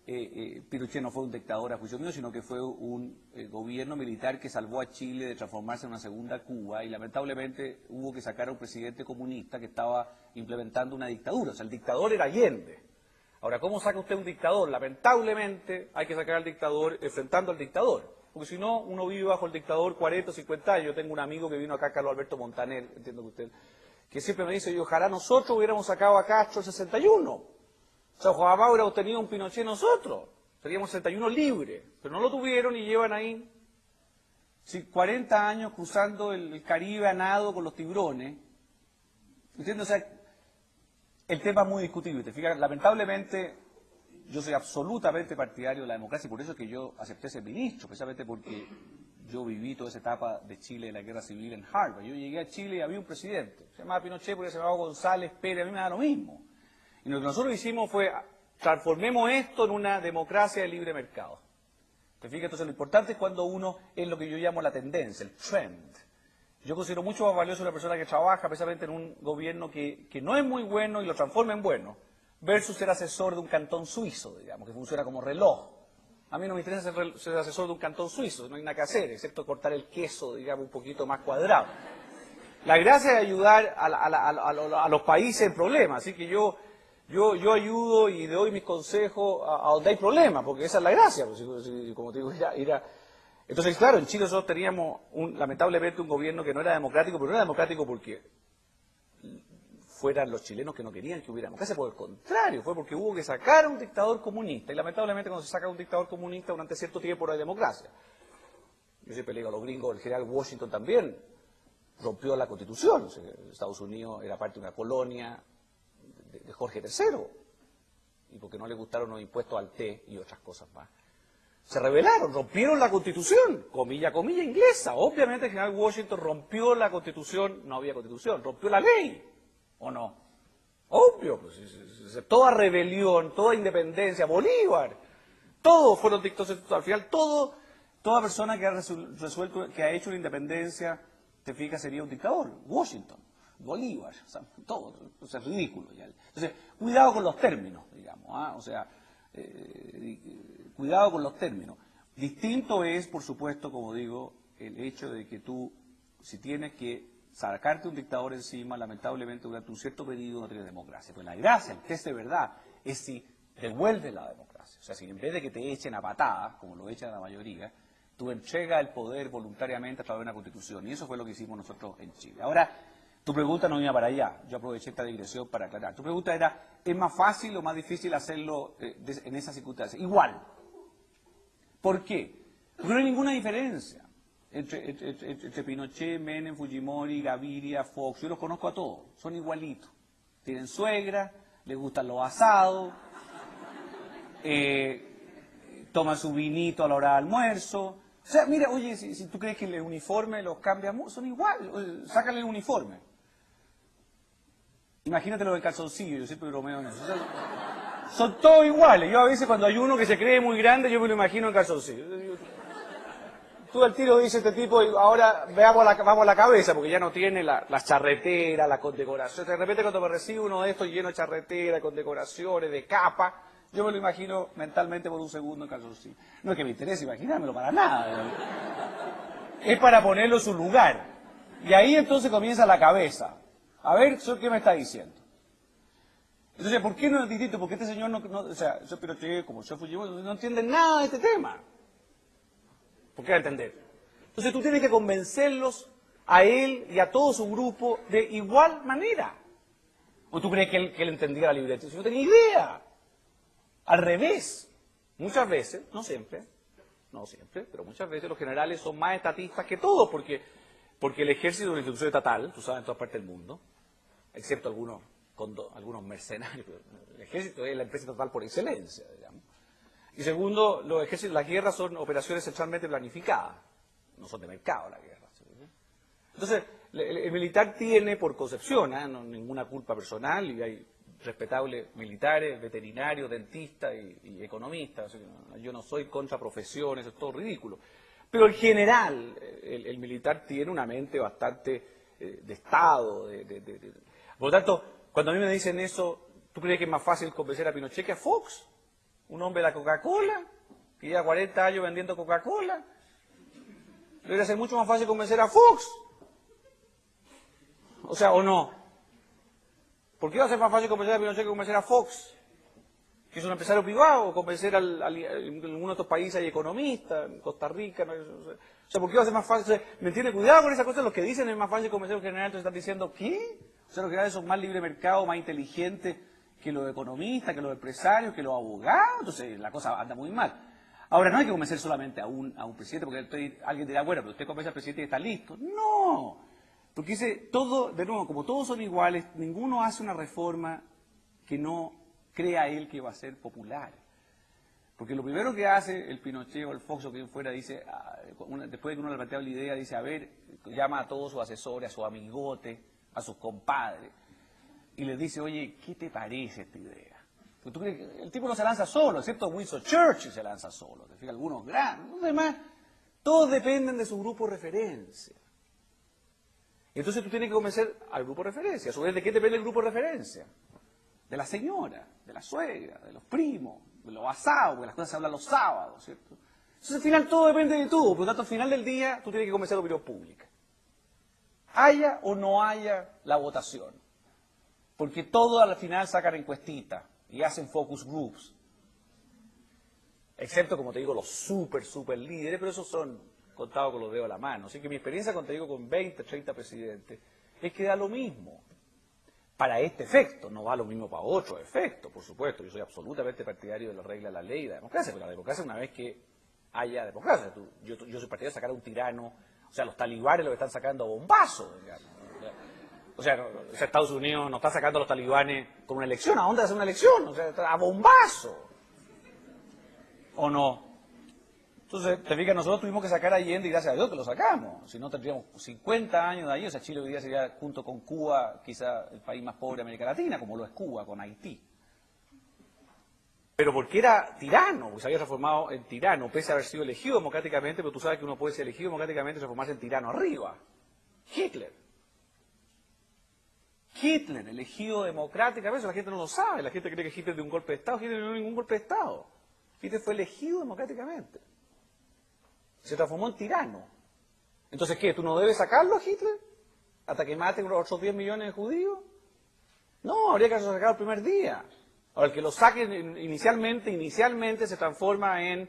Pinochet no fue un dictador a juicio mío, sino que fue un gobierno militar que salvó a Chile de transformarse en una segunda Cuba, y lamentablemente hubo que sacar a un presidente comunista que estaba implementando una dictadura. O sea, el dictador era Allende. Ahora, ¿cómo saca usted un dictador? Lamentablemente hay que sacar al dictador enfrentando al dictador, porque si no, uno vive bajo el dictador 40 o 50 años. Yo tengo un amigo que vino acá, Carlos Alberto Montaner, entiendo que usted, que siempre me dice, ojalá nosotros hubiéramos sacado a Castro el 61. O sea, ojalá hubiéramos tenido un Pinochet nosotros, seríamos 61 libres, pero no lo tuvieron y llevan ahí 40 años cruzando el Caribe a nado con los tiburones. ¿Entiendes? O sea, el tema es muy discutible. Te fijas, lamentablemente, yo soy absolutamente partidario de la democracia, y por eso es que yo acepté ser ministro, precisamente porque yo viví toda esa etapa de Chile, de la guerra civil en Harvard. Yo llegué a Chile y había un presidente, se llamaba Pinochet, porque se llamaba González Pérez, a mí me da lo mismo. Y lo que nosotros hicimos fue, transformemos esto en una democracia de libre mercado. ¿Te fijas? Entonces lo importante es cuando uno es lo que yo llamo la tendencia, el trend. Yo considero mucho más valioso una persona que trabaja precisamente en un gobierno que no es muy bueno y lo transforma en bueno, versus ser asesor de un cantón suizo, digamos, que funciona como reloj. A mí no me interesa ser asesor de un cantón suizo, no hay nada que hacer, excepto cortar el queso, digamos, un poquito más cuadrado. La gracia es ayudar a los países en problemas, así que yo ayudo y doy mis consejos a donde hay problemas, porque esa es la gracia, pues, como te digo, Entonces, claro, en Chile nosotros teníamos, lamentablemente, un gobierno que no era democrático, pero no era democrático porque fueran los chilenos que no querían que hubiera democracia, por el contrario, fue porque hubo que sacar a un dictador comunista, y lamentablemente cuando se saca a un dictador comunista durante cierto tiempo no hay democracia. Yo siempre le digo a los gringos, el general Washington también rompió la Constitución. O sea, Estados Unidos era parte de una colonia de Jorge III, y porque no le gustaron los impuestos al té y otras cosas más. Se rebelaron, rompieron la Constitución, comilla inglesa. Obviamente el general Washington rompió la Constitución, no había Constitución, rompió la ley, ¿o no? Obvio, pues, toda rebelión, toda independencia, Bolívar, todos fueron dictadores. Al final, toda persona que ha resuelto, que ha hecho una independencia, te fijas, sería un dictador. Washington, Bolívar, o sea, todo, o sea, es ridículo ya. Entonces, cuidado con los términos, digamos, o sea, cuidado con los términos. Distinto es, por supuesto, como digo, el hecho de que tú, si tienes que sacarte un dictador encima, lamentablemente durante un cierto periodo no tienes democracia. Pues la gracia, el test de verdad, es si devuelves la democracia. O sea, si en vez de que te echen a patadas, como lo echan la mayoría, tú entregas el poder voluntariamente a través de una constitución. Y eso fue lo que hicimos nosotros en Chile. Ahora, tu pregunta no iba para allá. Yo aproveché esta digresión para aclarar. Tu pregunta era, ¿es más fácil o más difícil hacerlo en esas circunstancias? Igual. ¿Por qué? Porque no hay ninguna diferencia entre Pinochet, Menem, Fujimori, Gaviria, Fox. Yo los conozco a todos, son igualitos. Tienen suegra, les gustan los asados, toman su vinito a la hora de almuerzo. O sea, mira, oye, si tú crees que el uniforme los cambia, son iguales, sácale el uniforme. Imagínatelo del calzoncillo, yo siempre bromeo en eso. O sea, son todos iguales. Yo a veces cuando hay uno que se cree muy grande, yo me lo imagino en calzoncillo. Tú al tiro dices este tipo, ahora vamos a la cabeza, porque ya no tiene las charreteras, la condecoración. De repente cuando me recibe uno de estos lleno de charreteras, condecoraciones, de capa, yo me lo imagino mentalmente por un segundo en calzoncillo. No es que me interese imaginármelo para nada. Es para ponerlo en su lugar. Y ahí entonces comienza la cabeza. A ver, ¿qué me está diciendo? Entonces, ¿por qué no es distinto? Porque este señor o sea, yo Pinochet, como yo Fujimori, no entiende nada de este tema. ¿Por qué va a entender? Entonces tú tienes que convencerlos a él y a todo su grupo de igual manera. ¿O tú crees que él entendía la libreta? Yo no tenía idea. Al revés. Muchas veces, no siempre, pero muchas veces los generales son más estatistas que todos, porque el ejército es una institución estatal, tú sabes, en todas partes del mundo, excepto algunos con algunos mercenarios. El ejército es la empresa total por excelencia, digamos. Y segundo, las guerras son operaciones centralmente planificadas, no son de mercado las guerras. ¿Sí? Entonces, el militar tiene por concepción, no ninguna culpa personal, y hay respetables militares, veterinarios, dentistas y economistas. O sea, yo no soy contra profesiones, es todo ridículo. Pero en general, el militar tiene una mente bastante de Estado. Por lo tanto, cuando a mí me dicen eso, ¿tú crees que es más fácil convencer a Pinochet que a Fox? Un hombre de la Coca-Cola, que lleva 40 años vendiendo Coca-Cola. Debería ser mucho más fácil convencer a Fox. O sea, ¿o no? ¿Por qué va a ser más fácil convencer a Pinochet que convencer a Fox? Que es un empresario privado, convencer en algunos de estos países hay economistas, en Costa Rica. ¿No? O sea, ¿por qué va a ser más fácil? O sea, ¿me entiende? Cuidado con esa cosa, los que dicen es más fácil convencer a un general, entonces están diciendo, ¿qué? O sea, los generales son más libre mercado, más inteligentes que los economistas, que los empresarios, que los abogados. Entonces la cosa anda muy mal. Ahora, no hay que convencer solamente a un presidente, porque alguien dirá, bueno, pero usted convence al presidente y está listo. No, porque dice, todo, de nuevo, como todos son iguales, ninguno hace una reforma que no crea él que va a ser popular. Porque lo primero que hace el Pinochet o el Fox o quien fuera, dice, después de que uno le plantea la idea, dice, a ver, llama a todos sus asesores, a sus amigotes, a sus compadres, y les dice, oye, ¿qué te parece esta idea? Porque tú crees que el tipo no se lanza solo, excepto Winston Churchill se lanza solo, te fijas, algunos grandes, los demás, todos dependen de su grupo de referencia. Entonces tú tienes que convencer al grupo de referencia. A su vez, ¿de qué depende el grupo de referencia? De la señora, de la suegra, de los primos, de los asados, porque las cosas se hablan los sábados, ¿cierto? Entonces al final todo depende de tú, por lo tanto al final del día tú tienes que convencer a la opinión pública. Haya o no haya la votación. Porque todo al final sacan encuestitas y hacen focus groups. Excepto, como te digo, los super líderes, pero esos son contados con los dedos de la mano. Así que mi experiencia, cuando te digo, con 20, 30 presidentes, es que da lo mismo. Para este efecto, no va lo mismo para otro efecto, por supuesto. Yo soy absolutamente partidario de la regla de la ley y la democracia, pero la democracia una vez que haya democracia. Yo soy partidario de sacar a un tirano, o sea, los talibanes lo están sacando a bombazos, digamos. O sea, Estados Unidos no está sacando a los talibanes con una elección, ¿a dónde hacer una elección? O sea, a bombazo. ¿O no? Entonces, te fijas, nosotros tuvimos que sacar a Allende y gracias a Dios que lo sacamos. Si no, tendríamos 50 años de ahí. O sea, Chile hoy día sería, junto con Cuba, quizá el país más pobre de América Latina, como lo es Cuba, con Haití. Pero porque era tirano, porque se había transformado en tirano, pese a haber sido elegido democráticamente, pero tú sabes que uno puede ser elegido democráticamente y transformarse en tirano arriba. Hitler, elegido democráticamente, eso la gente no lo sabe, la gente cree que Hitler dio un golpe de Estado, Hitler no dio ningún golpe de Estado. Hitler fue elegido democráticamente. Se transformó en tirano. Entonces, ¿qué? ¿Tú no debes sacarlo a Hitler? ¿Hasta que maten otros 10 millones de judíos? No, habría que sacarlo el primer día. Ahora, el que lo saquen inicialmente se transforma en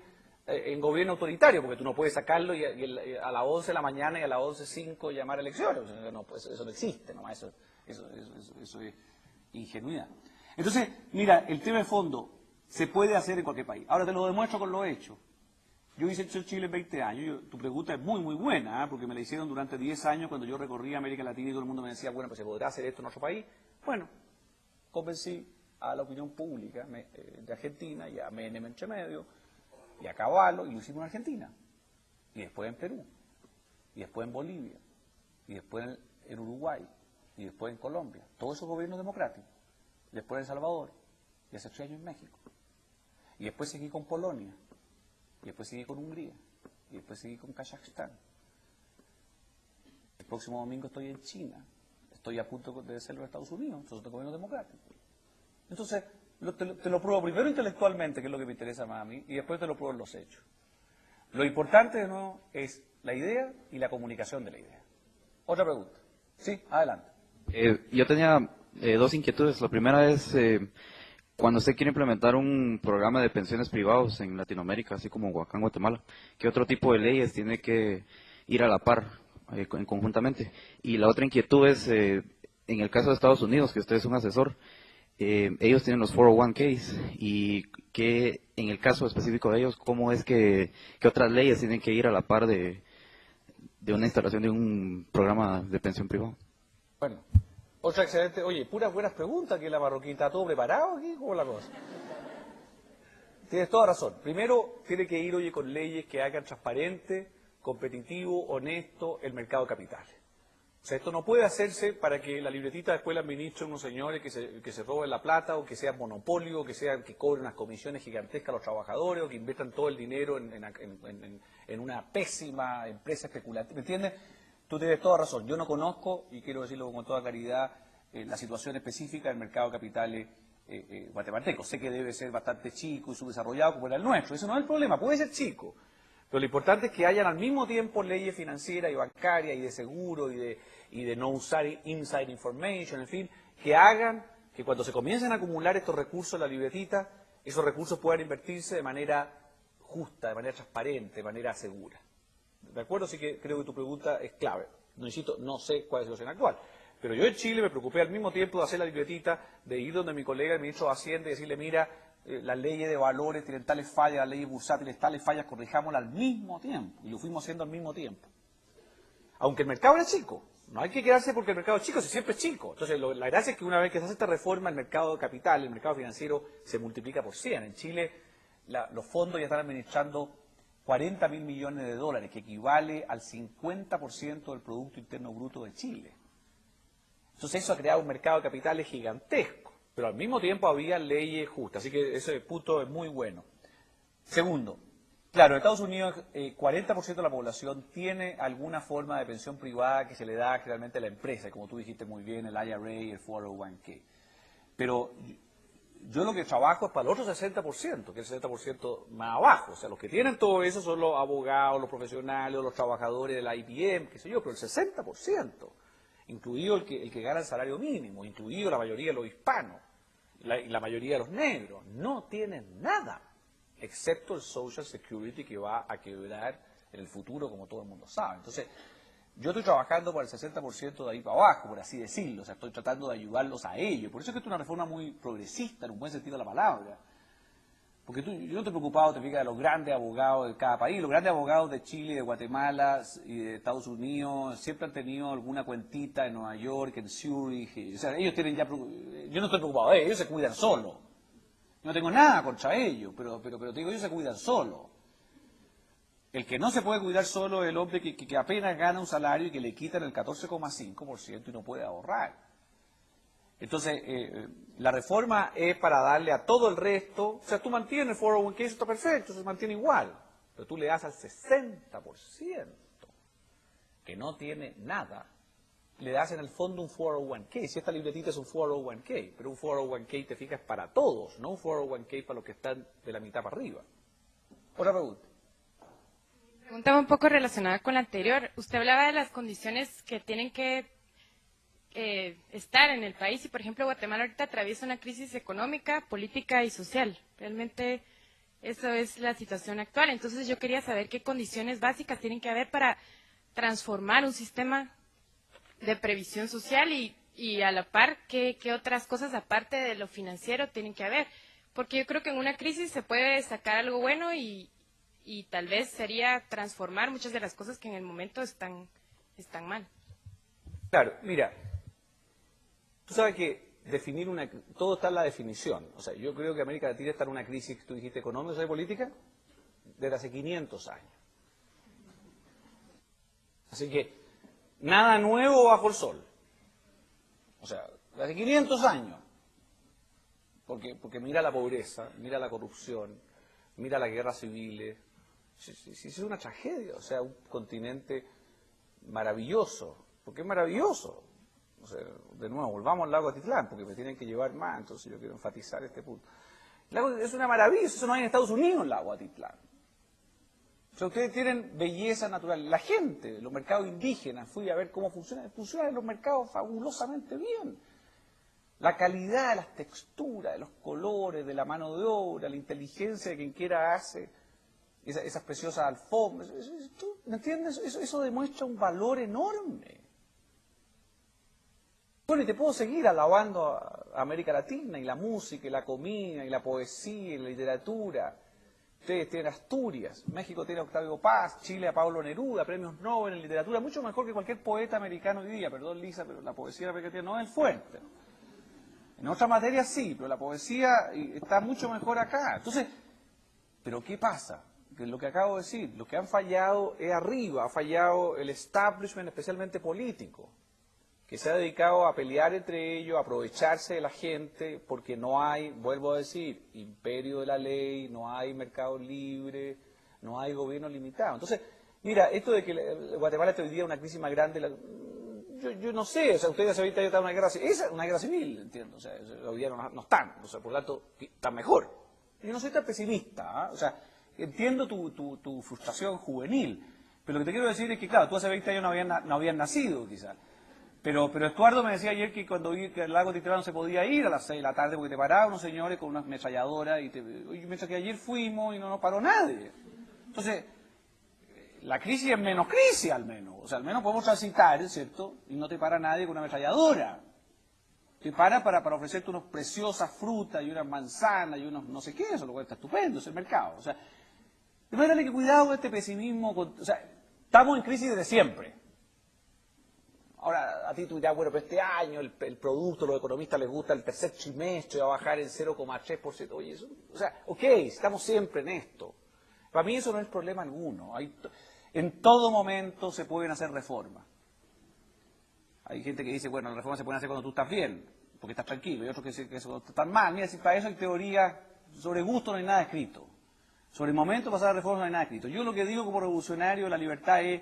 gobierno autoritario, porque tú no puedes sacarlo y a las 11 de la mañana y a las 11:05 llamar a elecciones. O sea, no, pues eso no existe, nomás eso es ingenuidad. Entonces, mira, el tema de fondo se puede hacer en cualquier país. Ahora te lo demuestro con los hechos. Yo hice Chile en 20 años. Tu pregunta es muy, muy buena, porque me la hicieron durante 10 años cuando yo recorría América Latina y todo el mundo me decía, bueno, pues se podrá hacer esto en otro país. Bueno, convencí a la opinión pública de Argentina y a Menem entre medio y a Cavallo y lo hicimos en Argentina. Y después en Perú. Y después en Bolivia. Y después en Uruguay. Y después en Colombia. Todos esos gobiernos democráticos. Después en El Salvador. Y hace 3 años en México. Y después seguí con Polonia. Y después seguí con Hungría. Y después seguí con Kazajstán. El próximo domingo estoy en China. Estoy a punto de ser los Estados Unidos. Entonces tengo gobiernos democráticos. Entonces, te lo pruebo primero intelectualmente, que es lo que me interesa más a mí, y después te lo pruebo en los hechos. Lo importante, de nuevo, es la idea y la comunicación de la idea. Otra pregunta. Sí, adelante. Yo tenía 2 inquietudes. La primera es, cuando usted quiere implementar un programa de pensiones privados en Latinoamérica, así como acá en Guatemala, ¿qué otro tipo de leyes tiene que ir a la par conjuntamente? Y la otra inquietud es, en el caso de Estados Unidos, que usted es un asesor, ellos tienen los 401ks y que en el caso específico de ellos, ¿cómo es que otras leyes tienen que ir a la par de una instalación de un programa de pensión privado? Bueno, Otra excelente, oye, puras buenas preguntas que la Marroquín está todo preparado aquí, ¿cómo es la cosa? Tienes toda razón. Primero, tiene que ir, oye, con leyes que hagan transparente, competitivo, honesto el mercado de capitales. O sea, esto no puede hacerse para que la libretita después la administren unos señores que se roben la plata, o que sea monopolio, o que cobren unas comisiones gigantescas a los trabajadores, o que inviertan todo el dinero en una pésima empresa especulativa. ¿Me entiendes? Tú tienes toda razón. Yo no conozco, y quiero decirlo con toda claridad, la situación específica del mercado de capitales guatemalteco. Sé que debe ser bastante chico y subdesarrollado como era el nuestro. Eso no es el problema, puede ser chico. Pero lo importante es que hayan al mismo tiempo leyes financieras y bancarias y de seguro y de no usar inside information, en fin, que hagan que cuando se comiencen a acumular estos recursos en la libretita, esos recursos puedan invertirse de manera justa, de manera transparente, de manera segura. ¿De acuerdo? Así que creo que tu pregunta es clave. No, insisto, no sé cuál es la situación actual. Pero yo en Chile me preocupé al mismo tiempo de hacer la libretita, de ir donde mi colega, el ministro de Hacienda, y decirle, mira, las leyes de valores tienen tales fallas, las leyes bursátiles tales fallas, corrijámoslas al mismo tiempo. Y lo fuimos haciendo al mismo tiempo. Aunque el mercado era chico. No hay que quedarse porque el mercado es chico, si siempre es chico. Entonces, la gracia es que una vez que se hace esta reforma, el mercado de capital, el mercado financiero, se multiplica por 100. En Chile, los fondos ya están administrando 40.000 millones de dólares, que equivale al 50% del Producto Interno Bruto de Chile. Entonces eso ha creado un mercado de capitales gigantesco, pero al mismo tiempo había leyes justas, así que ese punto es muy bueno. Segundo, claro, en Estados Unidos 40% de la población tiene alguna forma de pensión privada que se le da generalmente a la empresa, como tú dijiste muy bien, el IRA y el 401k. Pero yo lo que trabajo es para el otro 60%, que es el 60% más abajo. O sea, los que tienen todo eso son los abogados, los profesionales, los trabajadores de la IBM, qué sé yo, pero el 60%, incluido el que gana el salario mínimo, incluido la mayoría de los hispanos, y la mayoría de los negros, no tienen nada, excepto el Social Security que va a quebrar en el futuro, como todo el mundo sabe. Entonces, yo estoy trabajando para el 60% de ahí para abajo, por así decirlo. O sea, estoy tratando de ayudarlos a ellos. Por eso es que esto es una reforma muy progresista, en un buen sentido de la palabra. Porque yo no estoy preocupado, te fijas, de los grandes abogados de cada país. Los grandes abogados de Chile, de Guatemala y de Estados Unidos siempre han tenido alguna cuentita en Nueva York, en Zurich. O sea, ellos tienen ya... Yo no estoy preocupado de ellos, ellos se cuidan solos. No tengo nada contra ellos, pero te digo, ellos se cuidan solos. El que no se puede cuidar solo es el hombre que apenas gana un salario y que le quitan el 14,5% y no puede ahorrar. Entonces, la reforma es para darle a todo el resto, o sea, tú mantienes el 401k, eso está perfecto, eso se mantiene igual, pero tú le das al 60% que no tiene nada, le das en el fondo un 401k, si esta libretita es un 401k, pero un 401k te fijas para todos, no un 401k para los que están de la mitad para arriba. Otra pregunta. Pregunta un poco relacionada con la anterior. Usted hablaba de las condiciones que tienen que estar en el país y, por ejemplo, Guatemala ahorita atraviesa una crisis económica, política y social. Realmente eso es la situación actual. Entonces yo quería saber qué condiciones básicas tienen que haber para transformar un sistema de previsión social y a la par qué otras cosas aparte de lo financiero tienen que haber. Porque yo creo que en una crisis se puede sacar algo bueno y tal vez sería transformar muchas de las cosas que en el momento están mal. Claro, mira, tú sabes que todo está en la definición. O sea, yo creo que América Latina está en una crisis, tú dijiste, económica y política, desde hace 500 años. Así que, nada nuevo bajo el sol. O sea, desde hace 500 años. Porque mira la pobreza, mira la corrupción, mira las guerras civiles. Sí, es una tragedia, o sea, un continente maravilloso, porque es maravilloso. O sea, de nuevo, volvamos al lago Atitlán, porque me tienen que llevar más, entonces yo quiero enfatizar este punto. El lago es una maravilla, eso no hay en Estados Unidos, el lago Atitlán. O sea, ustedes tienen belleza natural. La gente, los mercados indígenas, fui a ver cómo funcionan los mercados fabulosamente bien. La calidad de las texturas, de los colores, de la mano de obra, la inteligencia de quien quiera hace esas preciosas alfombras. ¿Me entiendes? Eso demuestra un valor enorme. Bueno, y te puedo seguir alabando a América Latina, y la música, y la comida, y la poesía, y la literatura. Ustedes tienen Asturias, México tiene a Octavio Paz, Chile a Pablo Neruda, premios Nobel en literatura, mucho mejor que cualquier poeta americano hoy día. Perdón, Lisa, pero la poesía americana no es fuerte. En otras materias sí, pero la poesía está mucho mejor acá. Entonces, ¿pero qué pasa? Que es lo que acabo de decir, lo que han fallado es arriba, ha fallado el establishment, especialmente político, que se ha dedicado a pelear entre ellos, a aprovecharse de la gente, porque no hay, vuelvo a decir, imperio de la ley, no hay mercado libre, no hay gobierno limitado. Entonces, mira, esto de que Guatemala está hoy día una crisis más grande, yo no sé, o sea, ustedes hace 20 años estaban en una guerra civil, es una guerra civil, entiendo, o sea, hoy día no están, o sea, por lo tanto, están mejor. Yo no soy tan pesimista, ¿eh? O sea, entiendo tu frustración juvenil, pero lo que te quiero decir es que, claro, tú hace 20 años no habías nacido, quizás. Pero Estuardo me decía ayer que cuando vi que el lago Titirán no se podía ir a las 6 de la tarde porque te paraban unos señores con unas ametralladoras y mientras que ayer fuimos y no nos paró nadie. Entonces, la crisis es menos crisis al menos. O sea, al menos podemos transitar, ¿cierto? Y no te para nadie con una ametralladora. Te para ofrecerte unas preciosas frutas y unas manzanas y unos no sé qué, eso lo cual está estupendo, es el mercado. O sea, de manera que cuidado con este pesimismo. O sea, estamos en crisis desde siempre. Ahora, a ti tú dirás, bueno, pero este año el producto, los economistas les gusta, el tercer trimestre va a bajar en 0,3%. Oye, eso, o sea, ok, estamos siempre en esto. Para mí eso no es problema alguno. En todo momento se pueden hacer reformas. Hay gente que dice, bueno, las reformas se pueden hacer cuando tú estás bien, porque estás tranquilo, y otros que dicen que cuando están mal. Mira, si para eso hay teoría, sobre gusto no hay nada escrito. Sobre el momento de pasar a reformas no hay nada escrito. Yo lo que digo como revolucionario de la libertad es,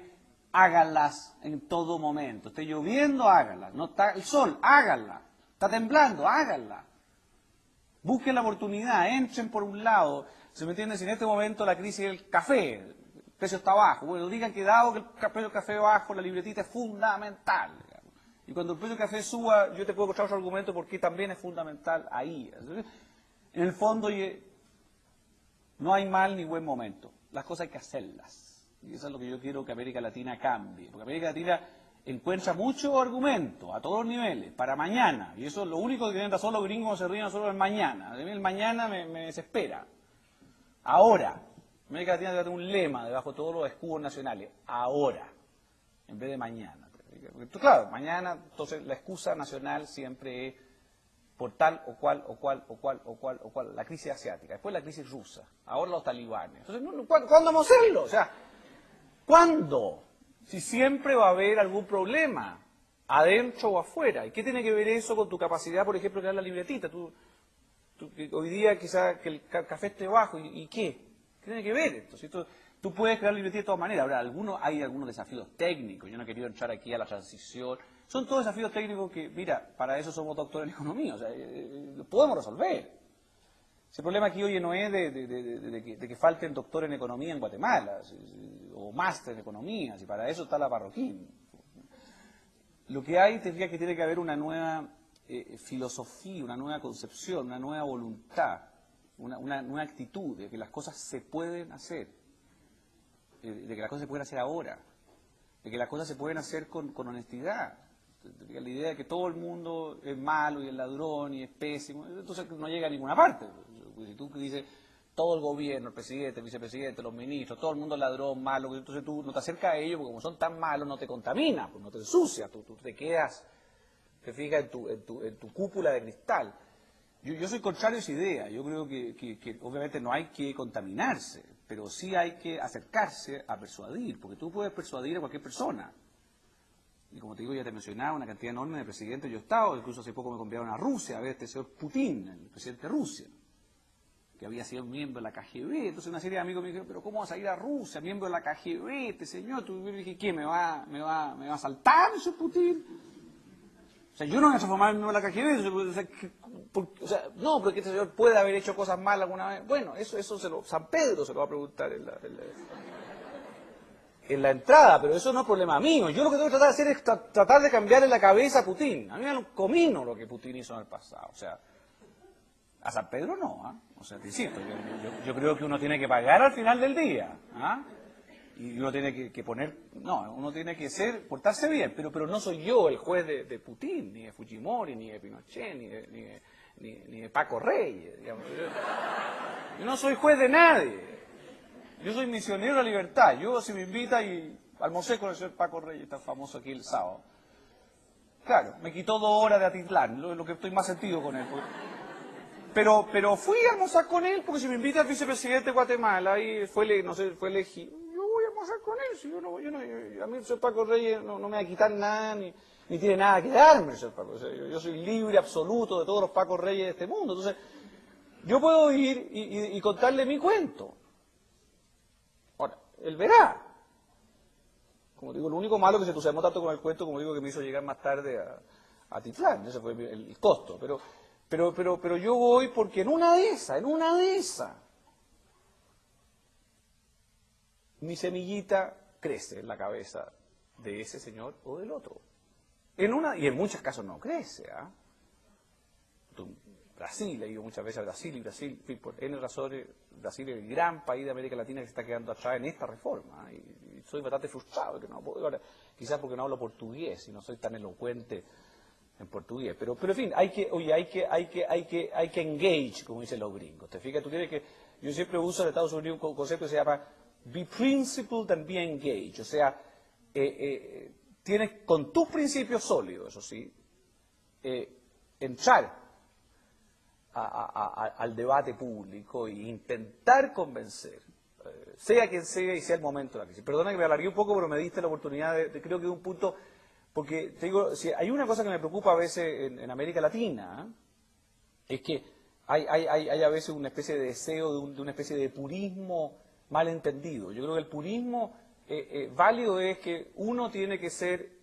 háganlas en todo momento. Esté lloviendo, háganlas. No está el sol, háganla. Está temblando, háganla. Busquen la oportunidad, entren por un lado. ¿Se me entiende? Si en este momento la crisis del café, el precio está bajo. Bueno, digan que dado que el precio del café bajo, la libretita es fundamental. Digamos. Y cuando el precio del café suba, yo te puedo encontrar otro argumento porque también es fundamental ahí. En el fondo, no hay mal ni buen momento. Las cosas hay que hacerlas. Y eso es lo que yo quiero que América Latina cambie. Porque América Latina encuentra muchos argumentos a todos los niveles para mañana. Y eso es lo único que tienen razón los gringos, se ríen solo el mañana. A mí el mañana me desespera. Ahora. América Latina debe tener un lema debajo de todos los escudos nacionales. Ahora. En vez de mañana. Porque, claro, mañana, entonces la excusa nacional siempre es por tal o cual. La crisis asiática. Después la crisis rusa. Ahora los talibanes. Entonces, ¿cuándo vamos a hacerlo? O sea, ¿cuándo? Si siempre va a haber algún problema, adentro o afuera. ¿Y qué tiene que ver eso con tu capacidad, por ejemplo, de crear la libretita? Hoy día quizá que el café esté bajo, ¿y qué? ¿Qué tiene que ver esto? Si tú puedes crear libretita de todas maneras. Ahora, hay algunos desafíos técnicos. Yo no he querido entrar aquí a la transición. Son todos desafíos técnicos que, mira, para eso somos doctores en economía. O sea, lo podemos resolver. El problema aquí, oye, no es de que falten doctores en economía en Guatemala, o máster en economía, si para eso está la Parroquín. Lo que hay tendría que tiene que haber una nueva filosofía, una nueva concepción, una nueva voluntad, una nueva actitud de que las cosas se pueden hacer, de que las cosas se pueden hacer ahora, de que las cosas se pueden hacer con honestidad. La idea de que todo el mundo es malo y es ladrón y es pésimo, entonces no llega a ninguna parte. Si tú dices todo el gobierno, el presidente, el vicepresidente, los ministros, todo el mundo es ladrón, malo, entonces tú no te acercas a ellos porque como son tan malos no te contaminas, pues no te ensucias, tú te quedas, te fijas en tu cúpula de cristal. Yo soy contrario a esa idea, yo creo que obviamente no hay que contaminarse, pero sí hay que acercarse a persuadir, porque tú puedes persuadir a cualquier persona. Y como te digo, ya te mencionaba, una cantidad enorme de presidentes yo he estado, incluso hace poco me convidaron a Rusia a ver a este señor Putin, el presidente de Rusia, que había sido miembro de la KGB. Entonces una serie de amigos me dijeron, pero ¿cómo vas a ir a Rusia, miembro de la KGB, este señor? Yo dije, ¿qué? ¿Me va a saltar ese Putin? O sea, yo no me voy a transformar en miembro de la KGB. O sea, no, porque este señor puede haber hecho cosas malas alguna vez. Bueno, eso San Pedro se lo va a preguntar en la entrada, pero eso no es problema mío. Yo lo que tengo que tratar de hacer es tratar de cambiarle la cabeza a Putin. A mí me da un comino lo que Putin hizo en el pasado. O sea, a San Pedro no, ¿ah? O sea, te insisto, yo creo que uno tiene que pagar al final del día, ¿ah? Y uno tiene que poner, no, uno tiene que portarse bien, pero no soy yo el juez de Putin, ni de Fujimori, ni de Pinochet, ni de Paco Reyes, digamos. Yo no soy juez de nadie. Yo soy misionero de la libertad. Yo, si me invita y almorcé con el señor Paco Reyes, tan famoso aquí el sábado. Claro, me quitó 2 horas de Atitlán, lo que estoy más sentido con él. Pero fui a almorzar con él, porque si me invita el vicepresidente de Guatemala, y fue elegido, yo voy a almorzar con él. Si a mí el señor Paco Reyes no me va a quitar nada, ni tiene nada que darme el señor Paco. O sea, yo soy libre absoluto de todos los Pacos Reyes de este mundo. Entonces, yo puedo ir y contarle mi cuento. Ahora, él verá. Como digo, lo único malo es que se entusiasmó tanto con el cuento, como digo, que me hizo llegar más tarde a Atitlán. Ese fue el costo. Pero yo voy porque en una de esas, mi semillita crece en la cabeza de ese señor o del otro. Y en muchos casos no crece. Brasil, he ido muchas veces a Brasil, en fin, por N razones, Brasil es el gran país de América Latina que se está quedando atrás en esta reforma. Y soy bastante frustrado, que no puedo, ahora, quizás porque no hablo portugués y no soy tan elocuente en portugués. Pero en fin, hay que engage, como dicen los gringos. ¿Te fijas? Yo siempre uso en Estados Unidos un concepto que se llama be principled and be engaged. O sea, tienes con tus principios sólidos, eso sí, entrar al debate público e intentar convencer, sea quien sea y sea el momento de la crisis. Perdona que me alargué un poco, pero me diste la oportunidad creo que un punto, porque te digo, si hay una cosa que me preocupa a veces en América Latina, es que hay a veces una especie de deseo de una especie de purismo mal entendido. Yo creo que el purismo válido es que uno tiene que ser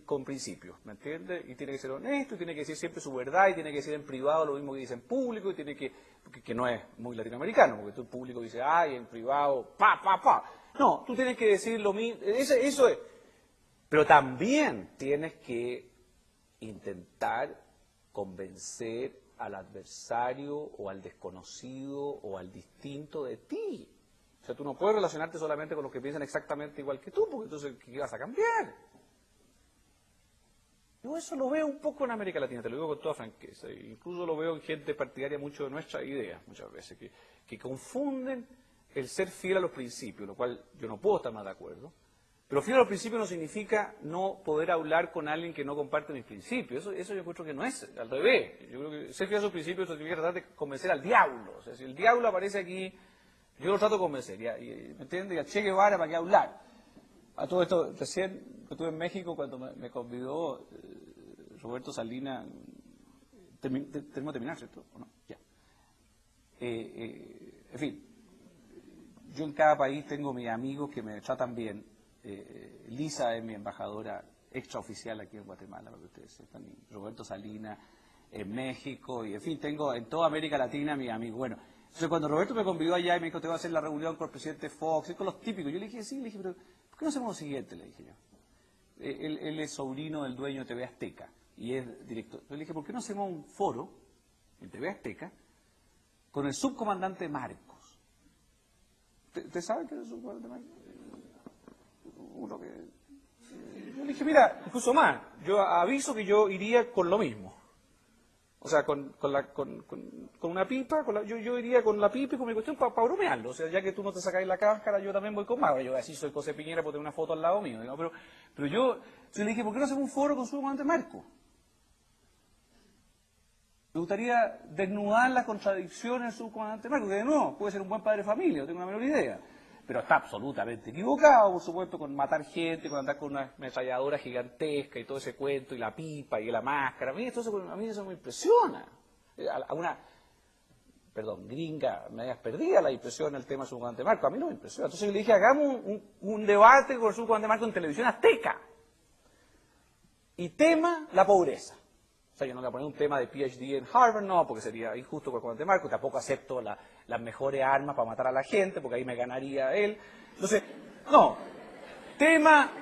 con principios, ¿me entiendes? Y tiene que ser honesto, y tiene que decir siempre su verdad, y tiene que decir en privado lo mismo que dice en público, y tiene que no es muy latinoamericano, porque tú en público dices, ay, en privado, pa. No, tú tienes que decir lo mismo, eso es. Pero también tienes que intentar convencer al adversario, o al desconocido, o al distinto de ti. O sea, tú no puedes relacionarte solamente con los que piensan exactamente igual que tú, porque entonces, ¿qué vas a cambiar? Yo eso lo veo un poco en América Latina, te lo digo con toda franqueza. Incluso lo veo en gente partidaria mucho de nuestras ideas, muchas veces, que confunden el ser fiel a los principios, lo cual yo no puedo estar más de acuerdo. Pero fiel a los principios no significa no poder hablar con alguien que no comparte mis principios. Eso yo encuentro que no es al revés. Yo creo que ser fiel a sus principios significa tratar de convencer al diablo. O sea, si el diablo aparece aquí, yo lo trato de convencer. ¿Me entiendes? Y a Che Guevara, ¿para qué hablar? A todo esto, recién estuve en México cuando me convidó Roberto Salinas. Tenemos que terminar, ¿cierto? ¿O no? Ya. En fin, yo en cada país tengo mis amigos que me tratan bien. Lisa es mi embajadora extraoficial aquí en Guatemala, para que ustedes sepan. Y Roberto Salinas en México. Y en fin, tengo en toda América Latina mis amigos. Bueno, entonces cuando Roberto me convidó allá y me dijo, te voy a hacer la reunión con el presidente Fox, con los típicos. Yo le dije, sí, pero ¿por qué no hacemos lo siguiente? Le dije yo. Él es sobrino del dueño de TV Azteca y es director. Yo le dije, ¿por qué no hacemos un foro en TV Azteca con el subcomandante Marcos? ¿Usted sabe qué es el subcomandante Marcos? Uno que... Yo le dije, mira, incluso más, yo aviso que yo iría con lo mismo. O sea, con una pipa, yo iría con la pipa y con mi cuestión para bromearlo. O sea, ya que tú no te sacáis la cáscara, yo también voy con más. Yo así soy José Piñera por tener una foto al lado mío. ¿No? Pero yo le dije, ¿por qué no hacemos un foro con su comandante Marco? Me gustaría desnudar las contradicciones del subcomandante Marco, que de nuevo puede ser un buen padre de familia, no tengo la menor idea. Pero está absolutamente equivocado, por supuesto, con matar gente, con andar con una ametralladora gigantesca y todo ese cuento, y la pipa y la máscara. A mí eso me impresiona. Gringa, me hayas perdido la impresión del tema del subcomandante Marco. A mí no me impresiona. Entonces yo le dije, hagamos un debate con el subcomandante Marco en televisión azteca. Y tema, la pobreza. O sea, yo no le voy a poner un tema de PhD en Harvard, no, porque sería injusto con el comandante Marco. Tampoco acepto las mejores armas para matar a la gente, porque ahí me ganaría él. Entonces, no. Tema,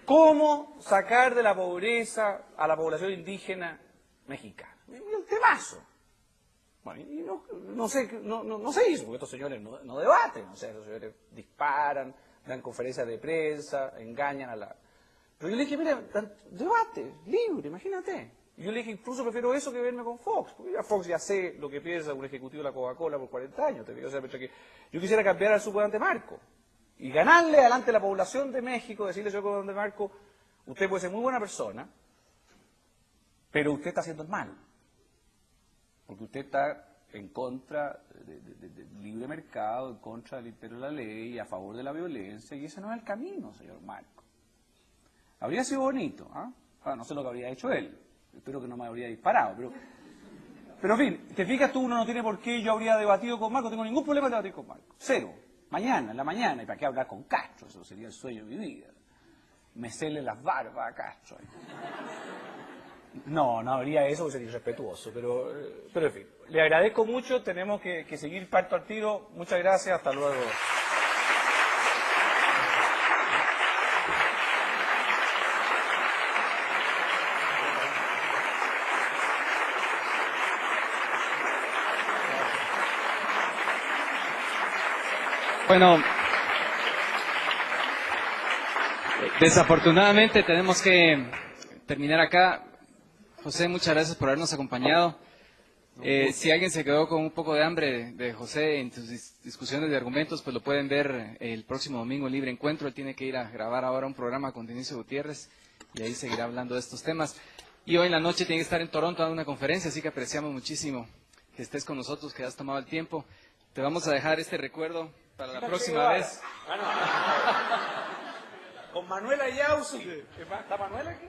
cómo sacar de la pobreza a la población indígena mexicana. Un temazo. Bueno, y no se hizo, porque estos señores no debaten. O sea, estos señores disparan, dan conferencias de prensa, engañan a la... Pero yo le dije, mira, debate, libre, imagínate. Y yo le dije, incluso prefiero eso que verme con Fox, porque ya Fox ya sé lo que piensa un ejecutivo de la Coca-Cola por 40 años. O sea, mientras que yo quisiera cambiar al subcomandante Marco y ganarle adelante a la población de México, decirle, señor comandante Marco, usted puede ser muy buena persona, pero usted está haciendo el mal. Porque usted está en contra del libre mercado, en contra del imperio de la ley, a favor de la violencia, y ese no es el camino, señor Marco. Habría sido bonito, ¿ah? Ahora, no sé lo que habría hecho él, espero que no me habría disparado, pero en fin, te fijas tú, uno no tiene por qué yo habría debatido con Marco, no tengo ningún problema en debatir con Marco, cero, mañana, en la mañana, y para qué hablar con Castro, eso sería el sueño de mi vida, me cele las barbas a Castro. No habría eso porque sería irrespetuoso, pero en fin, le agradezco mucho, tenemos que seguir parto al tiro, muchas gracias, hasta luego. Bueno, desafortunadamente tenemos que terminar acá. José, muchas gracias por habernos acompañado. Si alguien se quedó con un poco de hambre de José en sus discusiones de argumentos, pues lo pueden ver el próximo domingo en Libre Encuentro. Él tiene que ir a grabar ahora un programa con Dionisio Gutiérrez y ahí seguirá hablando de estos temas. Y hoy en la noche tiene que estar en Toronto dando una conferencia, así que apreciamos muchísimo que estés con nosotros, que has tomado el tiempo. Te vamos a dejar este recuerdo para la próxima vez. Con Manuela Yausi. ¿Está Manuela aquí?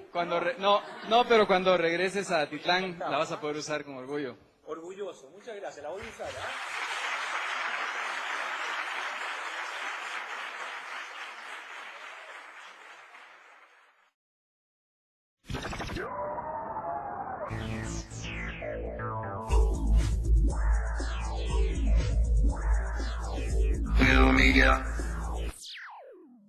Pero cuando regreses a Atitlán la vas a poder usar con orgullo. Orgulloso, muchas gracias, la voy a usar. New media.